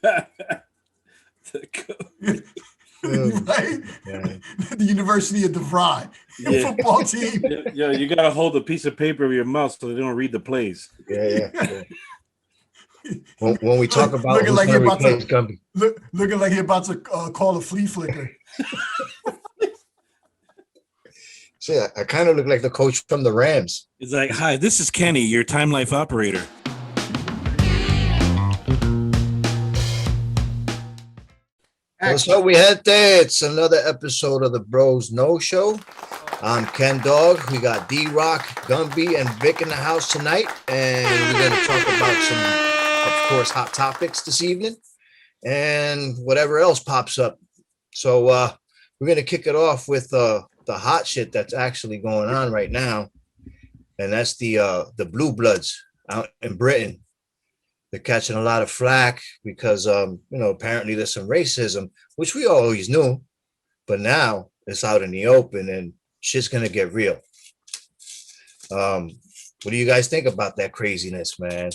Right? Yeah. The University of DeVry Yeah. football team. Yeah, you gotta hold a piece of paper in your mouth so they don't read the plays. Yeah. When we talk about Looking who's like he going to about to replace Gumby, looking like he about to call a flea flicker. see, I kind of look like the coach from the Rams. It's like, hi, this is Kenny, your Time Life operator. So we had that. It's another episode of the Bros No Show. I'm Ken Dog. We got D-Rock, Gumby, and Vic in the house tonight. And we're going to talk about some, of course, hot topics this evening and whatever else pops up. So we're going to kick it off with the hot shit that's actually going on right now. And that's the Blue Bloods out in Britain. They're catching a lot of flack because, apparently there's some racism, which we always knew. But now it's out in the open and shit's going to get real. What do you guys think about that craziness, man?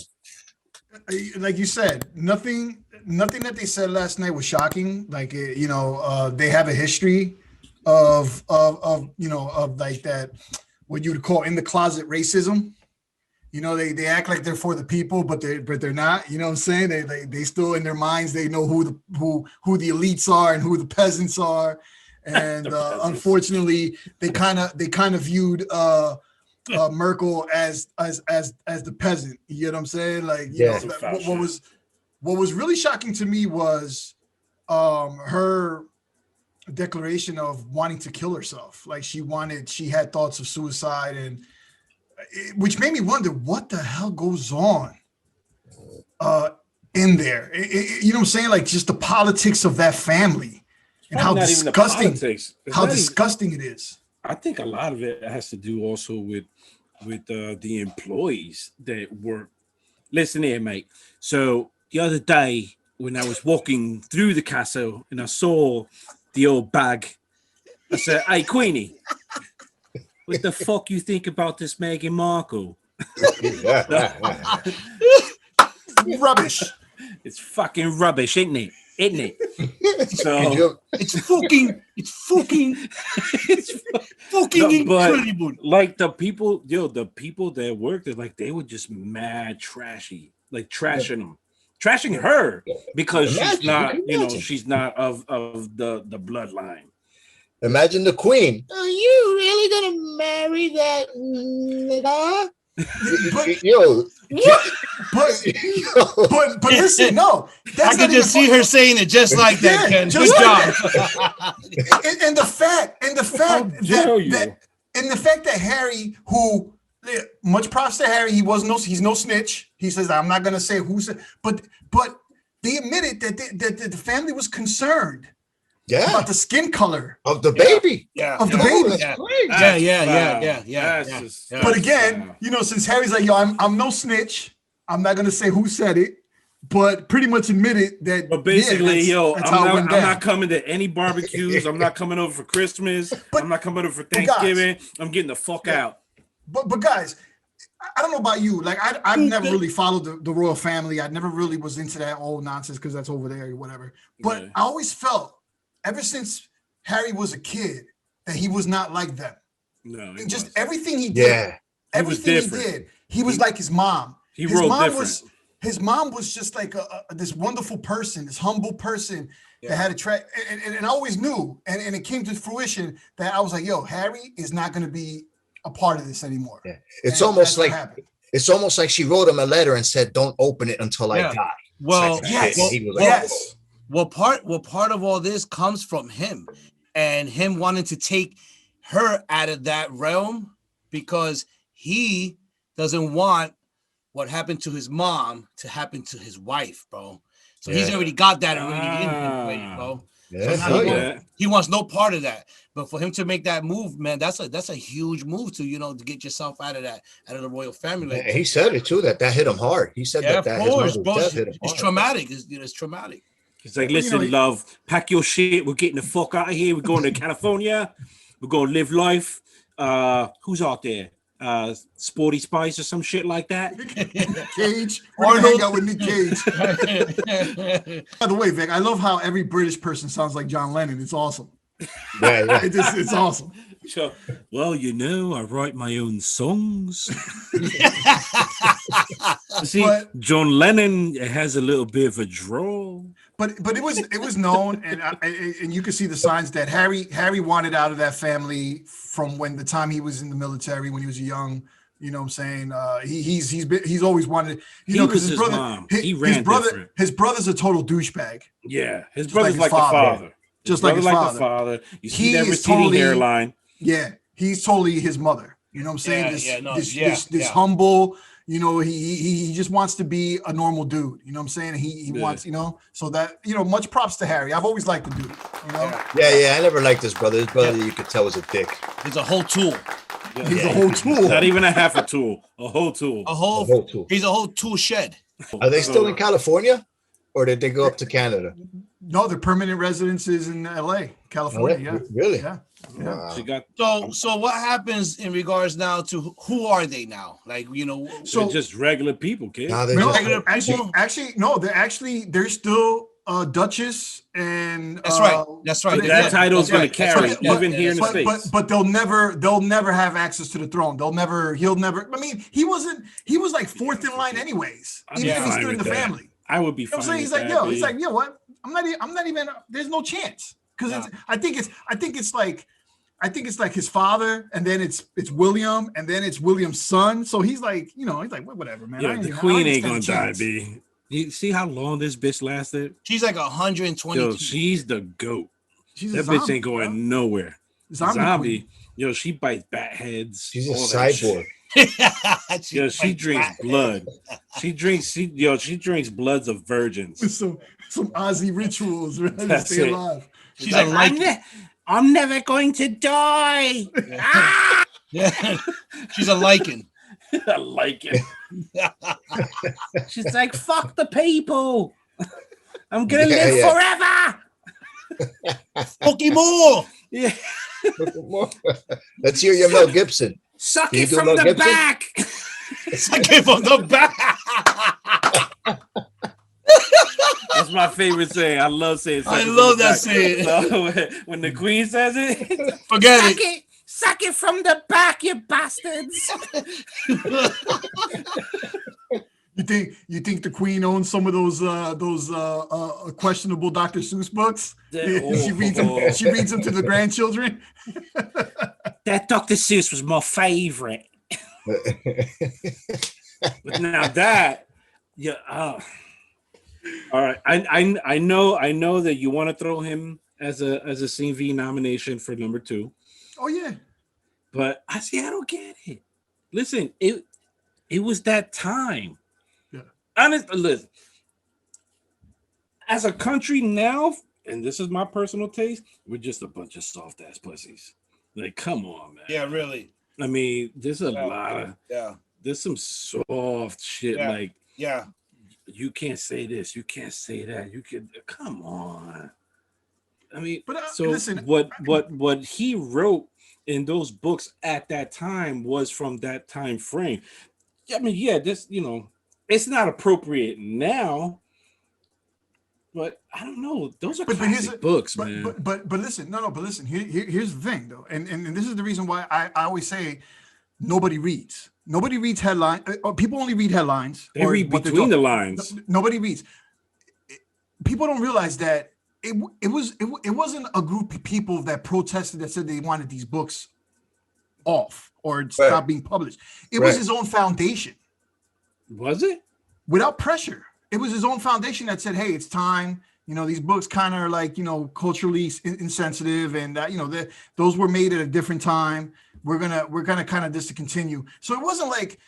Like you said, nothing that they said last night was shocking. Like, they have a history of like that, what you would call in the closet racism. They act like they're for the people, but they're not. You know what I'm saying? They still in their minds they know who the elites are and who the peasants are, and unfortunately they kind of viewed Merkel as the peasant. You know what I'm saying? Like, what was really shocking to me was her declaration of wanting to kill herself. Like she had thoughts of suicide, and which made me wonder what the hell goes on in there. You know what I'm saying? Like just the politics of that family and how disgusting it is. I think a lot of it has to do also with the employees that work. Listen here, mate. So the other day when I was walking through the castle and I saw the old bag, I said, "Hey, Queenie, what the fuck you think about this Meghan Markle?" Rubbish. It's fucking rubbish, isn't it? Isn't it? So it's fucking incredible. Like the people that work, they were just mad trashy, like trashing her because she's not of the bloodline. Imagine the Queen. Are you really gonna marry that nigga? But listen, no. I can just see her saying it just like that, Ken. Good job. And the fact that Harry, who much props to Harry, he's no snitch. He says, I'm not gonna say who said, but they admitted that the family was concerned. Yeah, about the skin color of the baby. Of the baby. Yeah. But again, since Harry's like, yo, I'm no snitch. I'm not gonna say who said it, but pretty much admitted that. But basically, I'm not coming to any barbecues. I'm not coming over for Christmas. I'm not coming over for Thanksgiving. I'm getting the fuck out. But guys, I don't know about you. Like I've never really followed the royal family. I never really was into that old nonsense because that's over there or whatever. But I always felt, ever since Harry was a kid, that he was not like them. No, and just everything he did, he was like his mom. His mom was just like this wonderful person, this humble person that had a track. And I always knew, and it came to fruition that I was like, yo, Harry is not going to be a part of this anymore. Yeah. It's almost like she wrote him a letter and said, "Don't open it until I die." Well, yes. Well, part of all this comes from him and him wanting to take her out of that realm because he doesn't want what happened to his mom to happen to his wife, bro. So he's already got that already in him, bro. So he wants no part of that. But for him to make that move, man, that's a huge move to get yourself out of the royal family. He said it too, that hit him hard. He said that of course, bro. It's traumatic. It's traumatic. It's like, listen, love, pack your shit. We're getting the fuck out of here. We're going to California. We're going to live life. Who's out there? Sporty Spice or some shit like that. Cage. We're gonna hang out with Nick Cage. By the way, Vic, I love how every British person sounds like John Lennon. It's awesome. Yeah. It's awesome. Sure. Well, I write my own songs. See, But- John Lennon has a little bit of a drawl. But it was known, and you could see the signs that Harry wanted out of that family from when the time he was in the military, when he was young. You know what I'm saying? He's always wanted, because his brother, mom, he ran different. his brother's a total douchebag. Yeah, his Just brother's like like his the father. father. Just like his the father. You see He that is receding totally- hairline. Yeah, he's totally his mother. You know what I'm saying? This humble. He just wants to be a normal dude. You know what I'm saying? He wants, so that, much props to Harry. I've always liked the dude. Yeah. I never liked his brother. His brother, you could tell, was a dick. He's a whole tool. He's a whole tool. Not even a half a tool, a whole tool. A whole A whole tool. He's a whole tool shed. Are they still in California, or did they go up to Canada? No, their permanent residence is in LA, California. Yeah. Really? Yeah. Wow. She got So what happens in regards now to who are they now? Like, so just regular people, kid. Nah, they're No, just- regular people? actually, no, they're still Duchess and That's right. That's right. but That title's That's gonna right. carry That's right. even here in the but, States. but they'll never have access to the throne. He'll never. I mean, he was like fourth in line anyways, I'd even be if he's fine still in the with that. family. I would be You know fine. what I'm saying? with He's that, like, yo, what? I'm not even. There's no chance because No. I think it's like his father, and then it's William, and then it's William's son. So he's like, whatever, man. I Yeah, ain't the even- I queen don't ain't even gonna stand a die, chance. B. You see how long this bitch lasted? She's like 120. Yo, she's the goat. She's a That bitch zombie, ain't going bro. nowhere. Zombie queen. Yo, she bites bat heads. She's a all that shit. cyborg. Yo, she drinks blood. She drinks bloods of virgins. Some Aussie rituals, right? To That's stay it. alive. She's a Lycan. I'm never going to die. Yeah. She's a Lycan. I like it. She's like, fuck the people. I'm gonna Yeah, live yeah. forever. Pokemon. Yeah. Let's hear your Mel Gibson. Suck Can you it do from Mel the Gibson? back. I gave him the back. That's my favorite saying. I love saying. I suck it from love the that back. saying. So, when the queen says it, Forget suck it. suck it from the back, you bastards. You think the queen owns some of those questionable Dr. Seuss books? She reads them to the grandchildren. That Dr. Seuss was my favorite. But now that, yeah. All right. I know that you want to throw him as a CV nomination for number 2. Oh yeah. But I don't get it. Listen, it was that time. Yeah. Honestly, listen. As a country now, and this is my personal taste, we're just a bunch of soft ass pussies. Like, come on, man. Yeah, really. I mean, there's a lot of Yeah. there's some soft shit. Yeah. Like, Yeah. you can't say this, you can't say that. You can come on. I mean, But, so listen, what he wrote in those books at that time was from that time frame. I mean, yeah, this, it's not appropriate now, but I don't know. Those are But here's classic books, man. But listen, but listen. Here's the thing, though, and this is the reason why I always say nobody reads. Nobody reads headlines. People only read headlines. They read what they're between the talking- lines. Nobody reads. People don't realize that it wasn't a group of people that protested that said they wanted these books off or stop being published. It was Right. his own foundation. Was it? Without pressure. It was his own foundation that said, hey, it's time. These books kind of are like, culturally insensitive, and those were made at a different time. We're gonna kind of discontinue. So it wasn't like,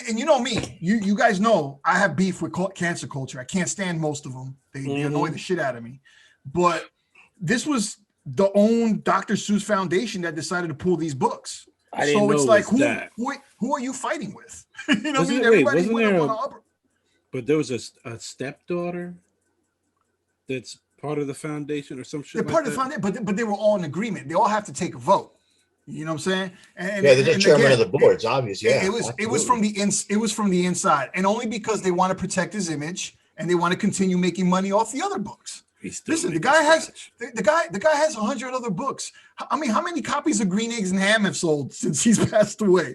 and you know me, you guys know I have beef with cancer culture. I can't stand most of them. They annoy the shit out of me. But this was the own Dr. Seuss Foundation that decided to pull these books. I didn't So know it's it like, was that. who are you fighting with? You know what I Wasn't mean? it- wait, Everybody wasn't went there up on a- the upper. But there was a stepdaughter that's part of the foundation or some shit. They're part of the that? foundation, but they were all in agreement. They all have to take a vote. You know what I'm saying? And, Yeah, they're the and chairman again, of the boards, obviously. Yeah, it was it was from the inside, and only because they want to protect his image and they want to continue making money off the other books. He's still Listen, the making guy has scratch. the guy has 100 other books. I mean, how many copies of Green Eggs and Ham have sold since he's passed away?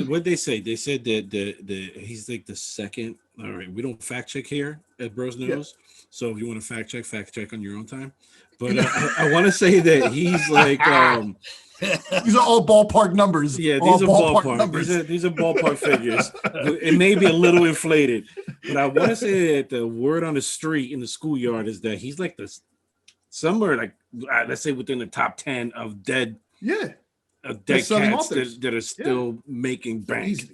What they say? They said that the he's like the second. All right, we don't fact check here at Bros News, so if you want to fact check on your own time. But I want to say that he's like These are all ballpark numbers. yeah, all these are ballpark. numbers. These are ballpark figures. It may be a little inflated, but I want to say that the word on the street in the schoolyard is that he's like this somewhere like let's say within the top 10 of dead Yeah, cats authors. that are still making bank.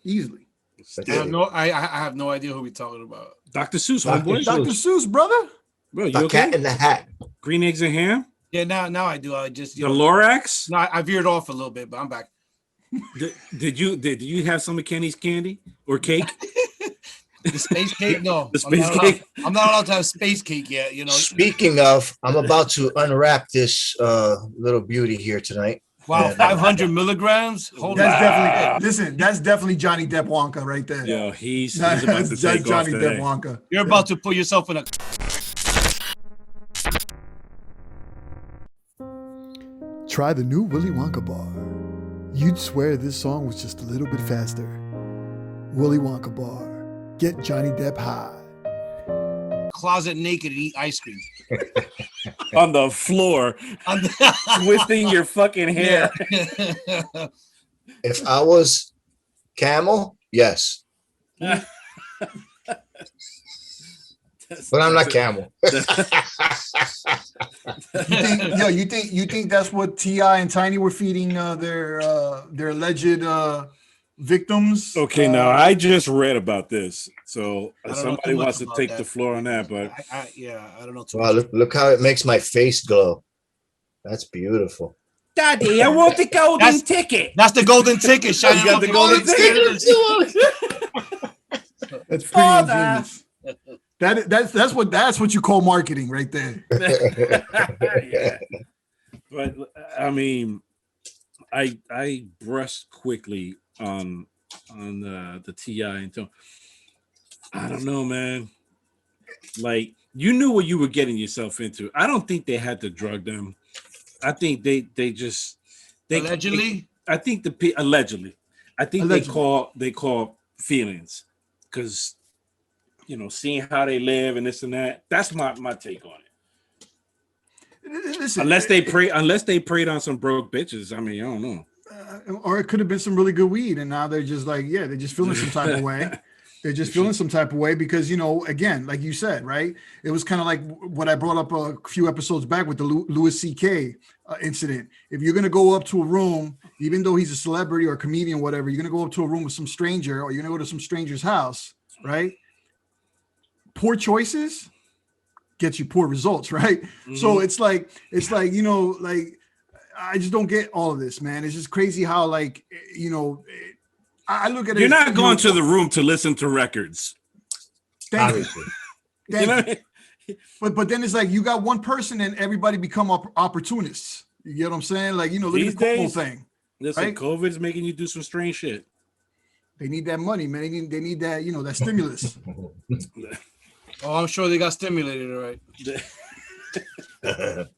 easily. That's I have it. I have no idea who we're talking about. Dr. Seuss, Dr. homeboy. Dr. Seuss, brother. Bro, you The okay? Cat in the Hat. Green Eggs and Ham? Yeah, now I do. I just The Lorax? no, I veered off a little bit, but I'm back. Did you have some of Kenny's candy or cake? The space cake? No, The space cake? I'm not allowed to have space cake yet. You know. Speaking of, I'm about to unwrap this little beauty here tonight. Wow, Yeah. 500 milligrams. Hold That's on. definitely listen. That's definitely Johnny Depp Wonka right there. Yo, he's about to That's take off Johnny today. Depp Wonka. You're about to put yourself in a. Try the new Willy Wonka bar. You'd swear this song was just a little bit faster. Willy Wonka bar. Get Johnny Depp high. closet naked and eat ice cream. On the floor, twisting your fucking hair. Yeah. If I was Camel, yes. But I'm not Camel. You think that's what T.I. and Tiny were feeding their alleged victims? Okay, now I just read about this, so I don't know somebody too much wants to about take that. the floor on that. But I don't know too Wow, much. look how it makes my face glow. That's beautiful. Daddy, I want the golden That's- ticket. That's the golden ticket. Shining got off the the golden That's pretty Father. ingenious. That's what you call marketing right there. Yeah. But I mean, I brushed quickly on the T.I. and Tone. I don't know, man. Like, you knew what you were getting yourself into. I don't think they had to drug them. I think they Allegedly. I think allegedly. I think Allegedly. they call feelings because seeing how they live and this and that. That's my take on it. Listen, Unless they preyed on some broke bitches. I mean, I don't know. or it could have been some really good weed, and now they're just like, yeah, they're just feeling some type of way. They're just feeling some type of way because, again, like you said, right? It was kind of like what I brought up a few episodes back with the Louis C.K. Incident. If you're going to go up to a room, even though he's a celebrity or a comedian, whatever, you're going to go up to a room with some stranger or you're going to go to some stranger's house, right? Poor choices gets you poor results, right? Mm-hmm. So it's like, like, I just don't get all of this, man. It's just crazy how, like, I look at it. You're not going to the room to listen to records. Thank you. Obviously. Thank you. But then it's like you got one person and everybody become opportunists. You get what I'm saying? Like, look These at the Cuomo days- thing. Listen, Right? COVID's making you do some strange shit. They need that money, man. They need that, that stimulus. Oh, I'm sure they got stimulated, all right. Come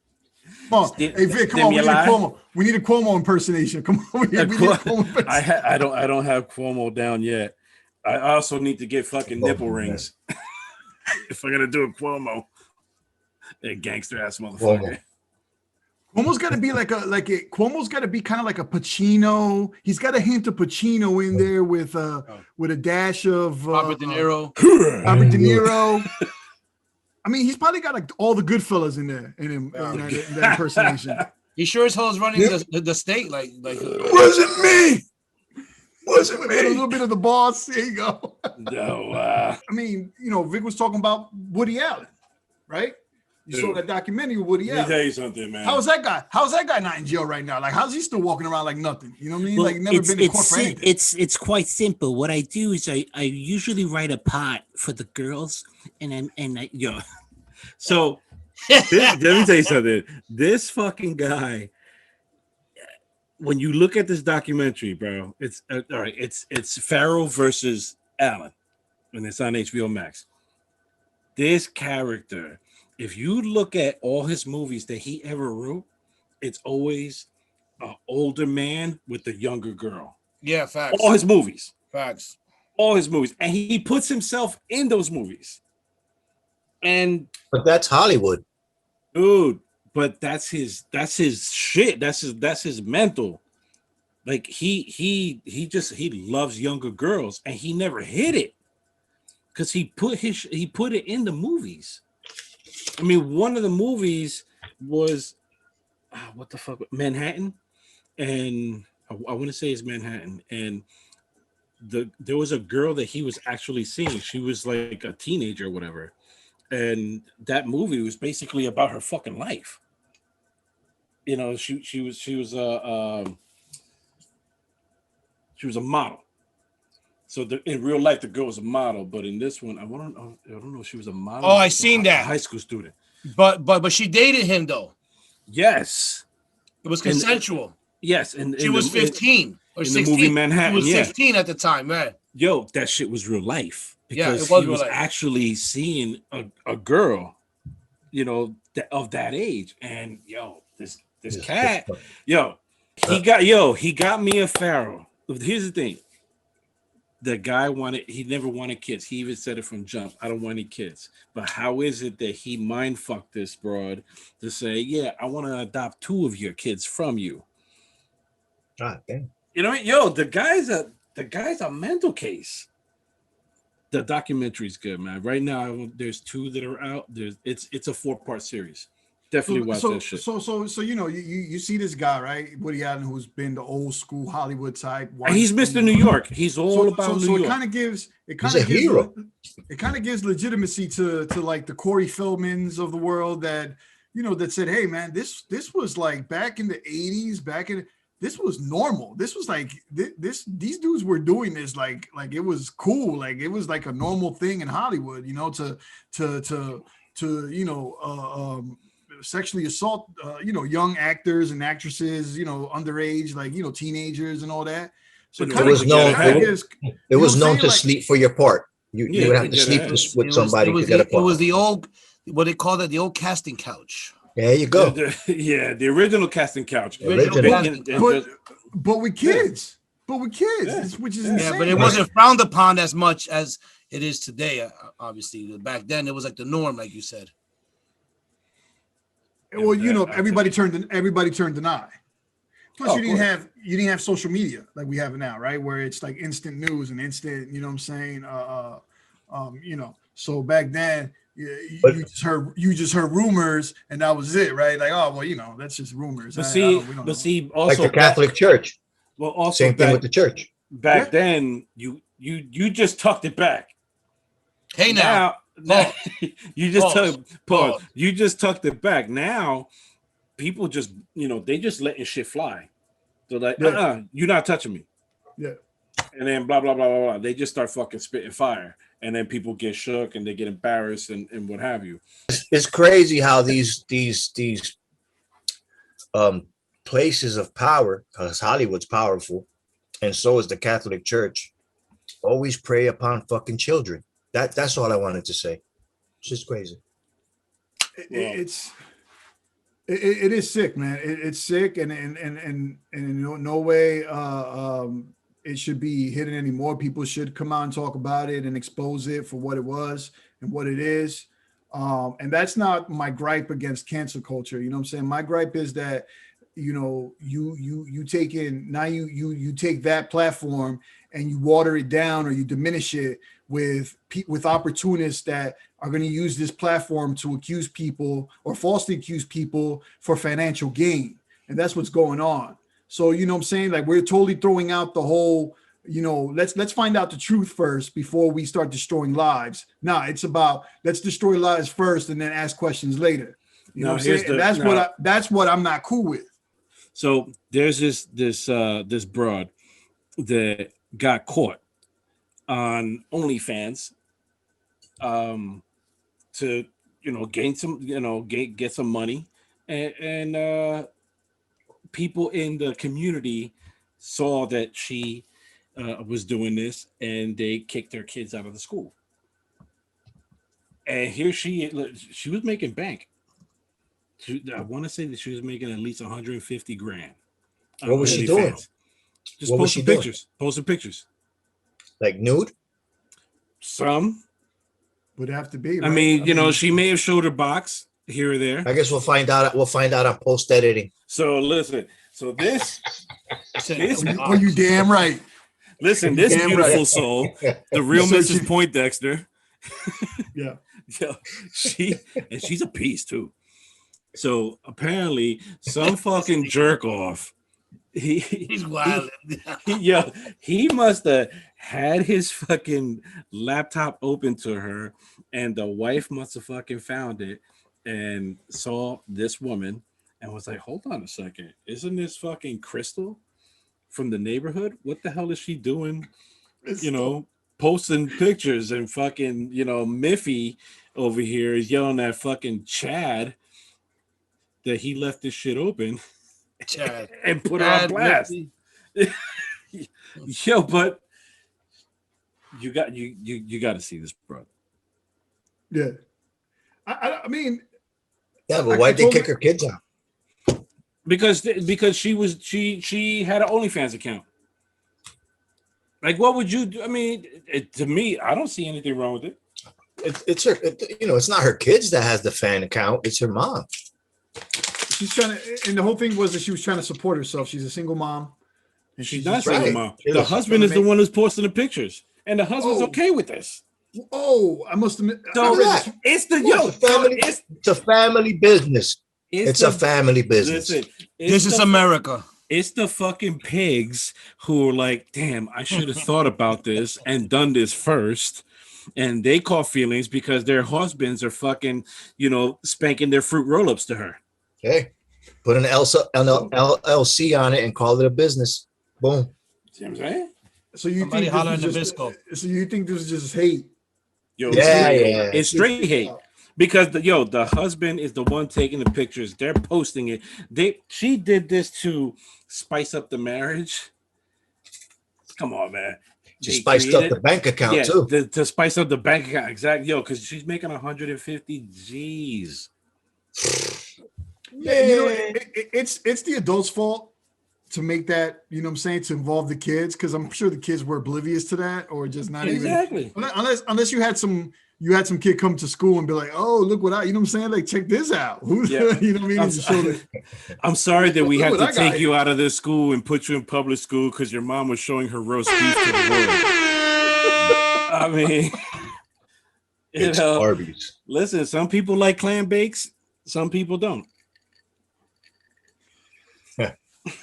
on. Sti- Hey, Vic, come on. We need a stimuli? Cuomo. We need a Cuomo impersonation. Come on. We need a Cuomo impersonation. I don't have Cuomo down yet. I also need to get fucking nipple Oh, man. rings. If I'm gonna do a Cuomo, a gangster ass motherfucker. Cuomo. Cuomo's got to be Cuomo's got to be kind of like a Pacino. He's got a hint of Pacino in there with a dash of Robert De Niro. Robert De Niro. I mean, he's probably got like all the good fellas in there in that impersonation. He sure as hell is running the state like Wasn't me. Wasn't me. A little bit of the boss. There you go. No, I mean, Vic was talking about Woody Allen, right? You saw Dude. that documentary with Woody let me tell Allen. you something, man. How's that guy? How's that guy not in jail right now? Like, how's he still walking around like nothing? You know what I mean? Well, Like, never been in court for anything. it's quite simple. What I do is I usually write a pot for the girls, and I So let me tell you something. This fucking guy, when you look at this documentary, bro, it's all right. It's Farrell versus Allen, and it's on HBO Max. This character, if you look at all his movies that he ever wrote, it's always an older man with a younger girl. Yeah, facts. All his movies, Facts. and he puts himself in those movies. And But that's Hollywood. dude, but that's his shit. That's his mental. Like he loves younger girls, and he never hit it because he put it in the movies. I mean, one of the movies was what the fuck, Manhattan, and I want to say it's Manhattan, and there was a girl that he was actually seeing. She was like a teenager or whatever, and that movie was basically about her fucking life. You know, she was a model. So in real life, the girl was a model, but in this one, I don't know if she was a model. Oh, I seen that. A high school student. But she dated him though. Yes. It was consensual. Yes, and she was 15 or 16. The movie Manhattan. She was 16 at the time, man. Yo, that shit was real life because it was he was actually seeing a girl, you know, of that age, and yo, this cat, he got me a Farrell. Here's the thing. The guy he never wanted kids. He even said it from jump. I don't want any kids. But how is it that he mind fucked this broad to say, yeah, I want to adopt 2 of your kids from you? God damn. You know what? Yo, the guy's a mental case. The documentary's good, man. Right now, there's 2 that are out. It's a 4-part series. Definitely watch that shit. So you know, you see this guy, right? Woody Allen, who's been the old school Hollywood type. And he's Mr. New York. He's all about New York. So it kind of gives legitimacy to like the Corey Feldmans of the world that, you know, that said, hey man, this was like back in the 80s, this was normal. This was like these dudes were doing this like it was cool, like it was like a normal thing in Hollywood, you know, to you know sexually assault you know, young actors and actresses, you know, underage, like, you know, teenagers and all that. So it was known to sleep for your part. You would have to sleep with somebody to get a part. It was the old, what they call that, the old casting couch. There you go. The original casting couch. But with kids. Which is insane. Yeah, but it wasn't frowned upon as much as it is today. Obviously, back then it was like the norm, like you said. Well, you know, everybody turned an eye. Plus, you didn't have social media like we have now, right? Where it's like instant news and instant, you know what I'm saying? You know, so back then you just heard rumors and that was it, right? Like, oh well, you know, that's just rumors. But see, also like the Catholic Church. Well, also same thing with the church. Back then, you just tucked it back. Hey now you just pause. You just tucked it back. Now people just, you know, they just letting shit fly. They're like, you're not touching me. Yeah. And then blah blah blah blah blah. They just start fucking spitting fire, and then people get shook and they get embarrassed and what have you. It's crazy how these places of power, because Hollywood's powerful, and so is the Catholic Church, always prey upon fucking children. That's all I wanted to say. It's just crazy. It is sick, man. It's sick, and in no way it should be hidden anymore. People should come out and talk about it and expose it for what it was and what it is. And that's not my gripe against cancel culture. You know what I'm saying? My gripe is that, you know, you take that platform and you water it down or you diminish it with opportunists that are going to use this platform to accuse people or falsely accuse people for financial gain. And that's what's going on. So, you know what I'm saying? Like, we're totally throwing out the whole, you know, let's find out the truth first before we start destroying lives. Nah, it's about let's destroy lives first and then ask questions later. You know what I'm saying? That's what I'm not cool with. So there's this broad that got caught on OnlyFans to, you know, gain some, you know, get some money and people in the community saw that she was doing this, and they kicked their kids out of the school. And here she was making bank. I want to say that she was making at least 150 grand. What was she doing? Just What was she posting doing? pictures. Posting pictures. Like nude? Some. Would have to be. I right? mean, you know, she may have showed her box here or there. I guess we'll find out. We'll find out on post editing. So listen. So this. Oh, you damn right. Listen, this Damn beautiful right. soul, the real So Mrs. she- Poindexter. Yeah. Yo, she's a piece too. So apparently, some fucking jerk off. He's wild. He must have had his fucking laptop open to her, and the wife must have fucking found it and saw this woman and was like, "Hold on a second, isn't this fucking Crystal from the neighborhood? What the hell is she doing? You know, posting pictures and fucking, you know, Miffy over here is yelling at fucking Chad that he left this shit open Chad. and put her on blast." Yo, but you got to see this, bro. Yeah. I mean, Yeah, but I why'd they told kick her- her kids out? Because she had an OnlyFans account. Like, what would you do? I mean, to me, I don't see anything wrong with it. It's her. It's not her kids that has the fan account. It's her mom. she's trying to, and the whole thing was that she was trying to support herself. She's a single mom. And She's she's not just single right. mom. She The is. husband is the one who's posting the pictures, and the husband's Oh. okay with this. Oh, I must admit. So I read that. this- it's the Well, it's a family. It's a family business. It's a family business. Listen, it's This is the- America. It's the fucking pigs who are like, damn, I should have thought about this and done this first. And they caught feelings because their husbands are fucking, you know, spanking their fruit roll-ups to her. Okay, put an LLC on it and call it a business. Boom. See what I'm saying? So you Somebody think holler this in the was Bisco. just, so you think this is just hate? Yo, Yeah, it's, yeah. it's straight hate. Because the husband is the one taking the pictures. They're posting it. She did this to spice up the marriage. Come on, man. She They spiced up created- the bank account too. to spice up the bank account. Exactly. Yo, because she's making 150 G's. Yeah, you know, it's the adults' fault to make that. You know what I'm saying, to involve the kids, because I'm sure the kids were oblivious to that, or just not Exactly. even. Unless you had some kid come to school and be like, oh, look what I, you know what I'm saying, like, check this out. Who's Yeah. you know what I mean? I'm And just show that- I'm sorry that we Look have what to I got take you out of this school and put you in public school because your mom was showing her roast beef to the world. I mean, you It's know, Arby's. listen, some people like clam bakes, some people don't.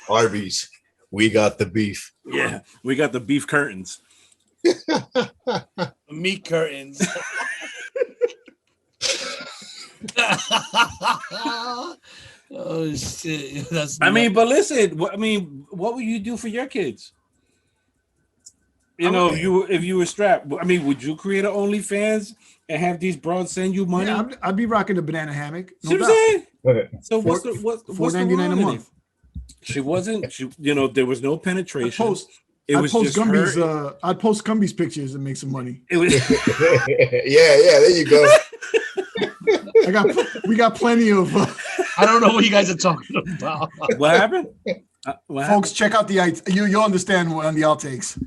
Arby's. We got the beef. Yeah, we got the beef curtains. Meat curtains. Oh shit! That's I mean, but listen, what would you do for your kids? You know, if you were strapped, I mean, would you create an OnlyFans and have these broads send you money? Yeah, I'd be rocking the banana hammock. No See what doubt. I'm saying? So what's the $4.99 wrong a in month. it? She wasn't. You know, there was no I'd penetration. post, It I'd was post just Gumby's. her. I'd post Gumby's pictures and make some money. It was. Yeah, there you go. We got plenty of I don't know what you guys are talking about. What happened? What folks. Check out the you'll understand on the outtakes.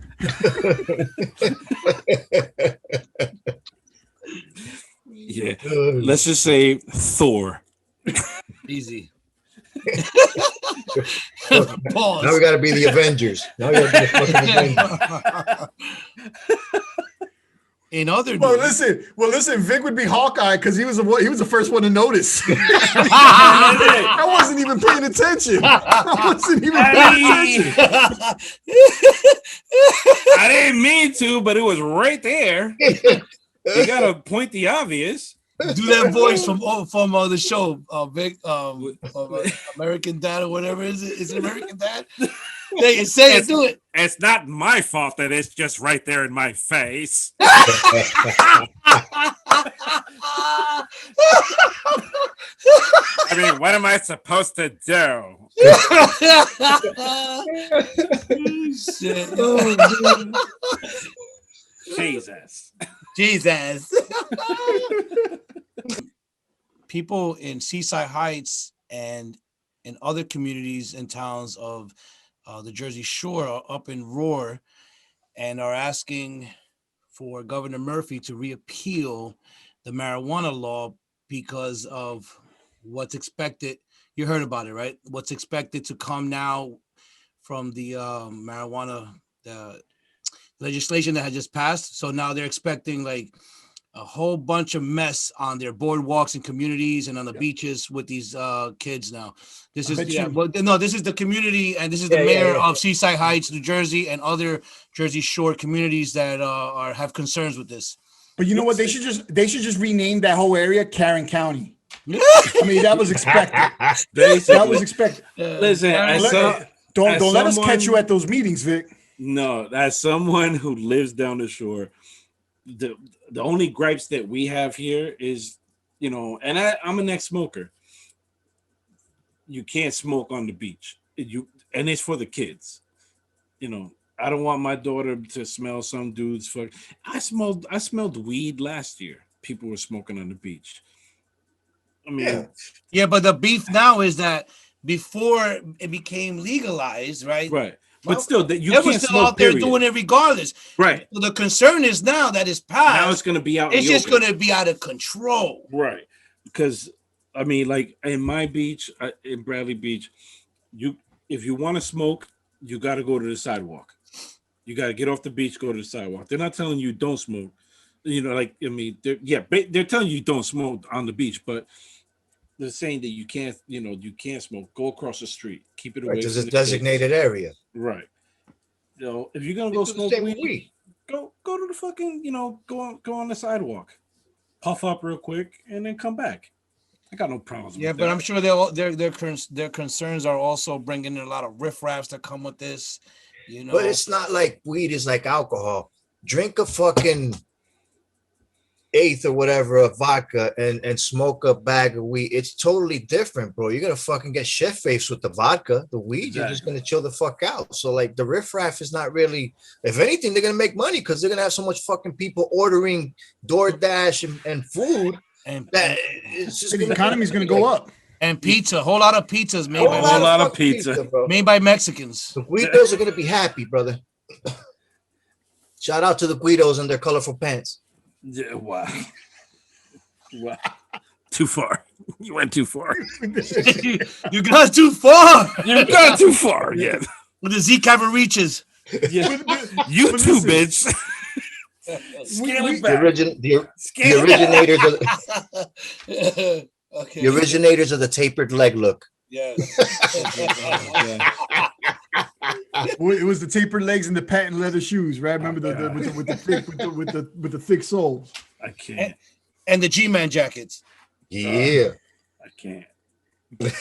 Yeah. Let's just say Thor. Easy. Now we Pause. got to be the Avengers. Now we got to be the fucking Avengers. In other Well, news, listen. Vic would be Hawkeye because he was the first one to notice. I wasn't even paying attention. I wasn't even paying attention. I didn't mean to, but it was right there. You gotta point the obvious. do that voice from the show, Vic, American Dad or whatever is it? Is it American Dad? Say it, do it. It's not my fault that it's just right there in my face. I mean, what am I supposed to do? Shit. Jesus. Jesus. People in Seaside Heights and in other communities and towns of the Jersey Shore are up in roar and are asking for Governor Murphy to repeal the marijuana law because of what's expected. You heard about it, right? What's expected to come now from the marijuana the legislation that had just passed. So now they're expecting like a whole bunch of mess on their boardwalks and communities and on the beaches with these kids now. This is this is the community, and this is the mayor of Seaside Heights, New Jersey, and other Jersey Shore communities that have concerns with this. But you know what? They should just rename that whole area Karen County. I mean, that was expected. That was expected. Listen, don't let us catch you at those meetings, Vic. No, as someone who lives down the shore, the only gripes that we have here is, and I'm an ex-smoker. You can't smoke on the beach. And it's for the kids. I don't want my daughter to smell some dude's fuck. I smelled weed last year. People were smoking on the beach. I mean, yeah, but the beef now is that before it became legalized, right? Right. But still, you they can't were still smoke, out there period. doing it regardless. Right. So the concern is now that it's passed. Now it's going to be out. It's just going to be out of control. Right. Because I mean, like in my beach, in Bradley Beach, if you want to smoke, you got to go to the sidewalk. You got to get off the beach, go to the sidewalk. They're not telling you don't smoke. They're telling you don't smoke on the beach, but they're saying that you can't smoke. Go across the street. Keep it away. There's a designated area. Right. If you're gonna go smoke weed, go to the fucking, go on the sidewalk, puff up real quick, and then come back. I got no problems. Yeah, with but that. I'm sure their concerns are also bringing in a lot of riffraffs that come with this. But it's not like weed is like alcohol. Drink a fucking eighth or whatever of vodka and smoke a bag of weed. It's totally different, bro. You're gonna fucking get shit faced with the vodka. The weed, You're just gonna chill the fuck out. So like the riffraff is not really, if anything, they're gonna make money because they're gonna have so much fucking people ordering DoorDash and food, and that it's just the economy's gonna go up. And pizza, a whole lot of pizzas made a whole lot of pizza made by Mexicans. The Guidos are gonna be happy, brother. Shout out to the Guidos and their colorful pants. Yeah, wow. Wow. Too far. You went too far. You got too far. You got too far. Yeah. With the Z reaches. Yeah. You too, bitch. The originators of Okay. The originators of the tapered leg look. Yes. It was the tapered legs and the patent leather shoes, right? Remember with the thick soles. I can't. And the G-Man jackets. Yeah. I can't. But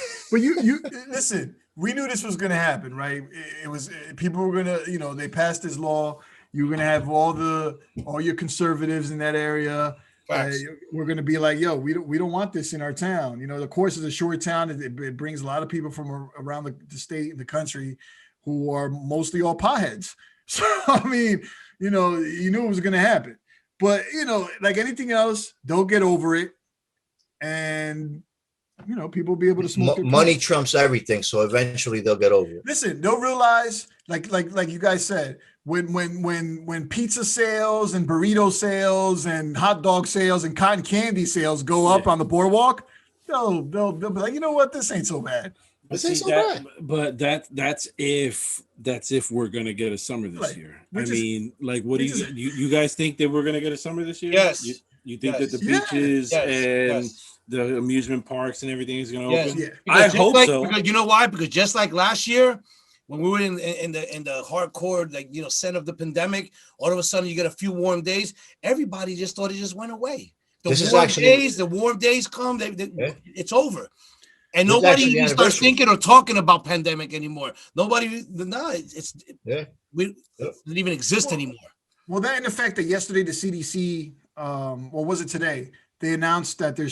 you listen. We knew this was going to happen, right? It was people were going to, they passed this law. You're going to have all your conservatives in that area. We're going to be like, yo, we don't want this in our town. The course is a short town. It brings a lot of people from around the state and the country who are mostly all potheads. So, I mean, you knew it was going to happen. But, like anything else, they'll get over it. And, people will be able to smoke. Money trumps everything. So eventually they'll get over it. Listen, they'll realize, like you guys said, when pizza sales and burrito sales and hot dog sales and cotton candy sales go up on the boardwalk, they'll be like, you know what, this ain't so bad. This ain't so bad. But that's if we're gonna get a summer this year. What do you guys think that we're gonna get a summer this year? Yes. You think that the beaches and the amusement parks and everything is gonna open? Yeah. I hope so. Because you know why? Because just like last year, when we were in the hardcore, center of the pandemic, all of a sudden you get a few warm days. Everybody just thought it just went away. The warm days come, it's over. And nobody even starts thinking or talking about pandemic anymore. It doesn't even exist anymore. Well, that and the fact that yesterday the CDC, was it today? they announced that they're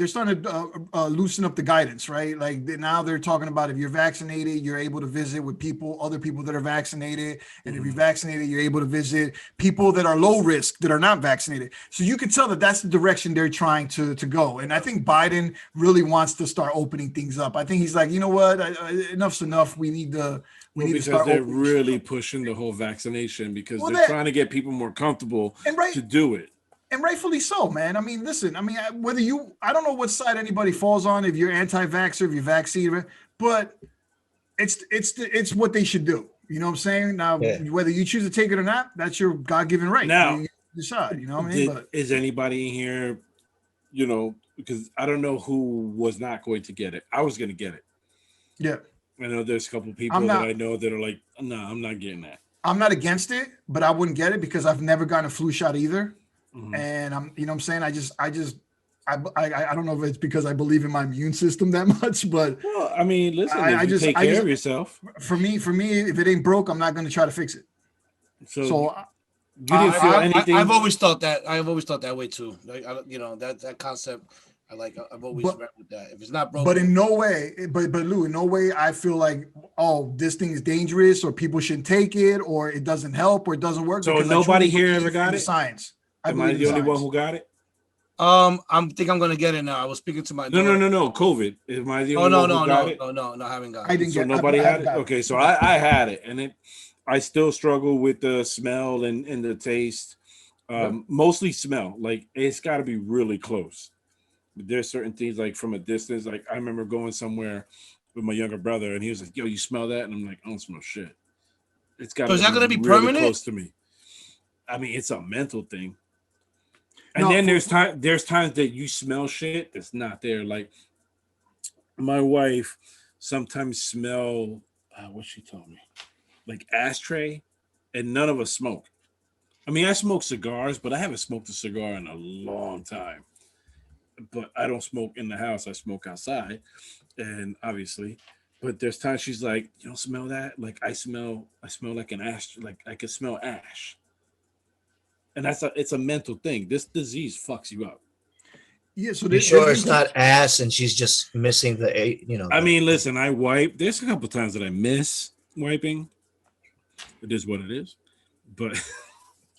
starting to loosen up the guidance, right? Like now they're talking about if you're vaccinated, you're able to visit with other people that are vaccinated, and if you're vaccinated, you're able to visit people that are low risk that are not vaccinated. So you can tell that that's the direction they're trying to go. And I think Biden really wants to start opening things up. I think he's like, you know what, enough's enough. We need to. Because they're really pushing the whole vaccination because they're trying to get people more comfortable to do it. And rightfully so, man. I mean, listen, I don't know what side anybody falls on, if you're anti-vaxxer, if you're vaccinated, but it's what they should do. You know what I'm saying? Now, whether you choose to take it or not, that's your God-given right. Now, you decide, you know what I mean? Is anybody in here, because I don't know who was not going to get it. I was going to get it. Yeah. I know there's a couple of people that I know that are like, no, I'm not getting that. I'm not against it, but I wouldn't get it because I've never gotten a flu shot either. Mm-hmm. And I'm, you know what I'm saying? I don't know if it's because I believe in my immune system that much, but well, I mean, listen, take care of yourself. For me, if it ain't broke, I'm not going to try to fix it. So you didn't feel anything. I've always thought that. I've always thought that way too. Like, that concept. I've always read with that. If it's not broken, but in no way, but Lou, in no way, I feel like, oh, this thing is dangerous, or people shouldn't take it, or it doesn't help, or it doesn't work. So nobody here ever got it. Science. Am I the only one who got it? I think I'm gonna get it now. I was speaking to my no. COVID. Am I the only one who got it? No, I haven't got it. I didn't so get nobody had it. Okay, so I had it, and I still struggle with the smell and the taste. Mostly smell. Like it's got to be really close. There's certain things like from a distance. Like I remember going somewhere with my younger brother, and he was like, "Yo, you smell that?" And I'm like, "I don't smell shit." It's got. So is that going to be really permanent? Close to me. I mean, it's a mental thing. And then there's times that you smell shit that's not there. Like my wife sometimes smell what she told me, like ashtray, and none of us smoke. I mean, I smoke cigars, but I haven't smoked a cigar in a long time. But I don't smoke in the house. I smoke outside, and obviously. But there's times she's like, "You don't smell that?" Like I smell like an ash. Like I can smell ash. And it's a mental thing. This disease fucks you up. Yeah, so you sure it's not ass and she's just missing the. I mean, listen, I wipe. There's a couple of times that I miss wiping. It is what it is. But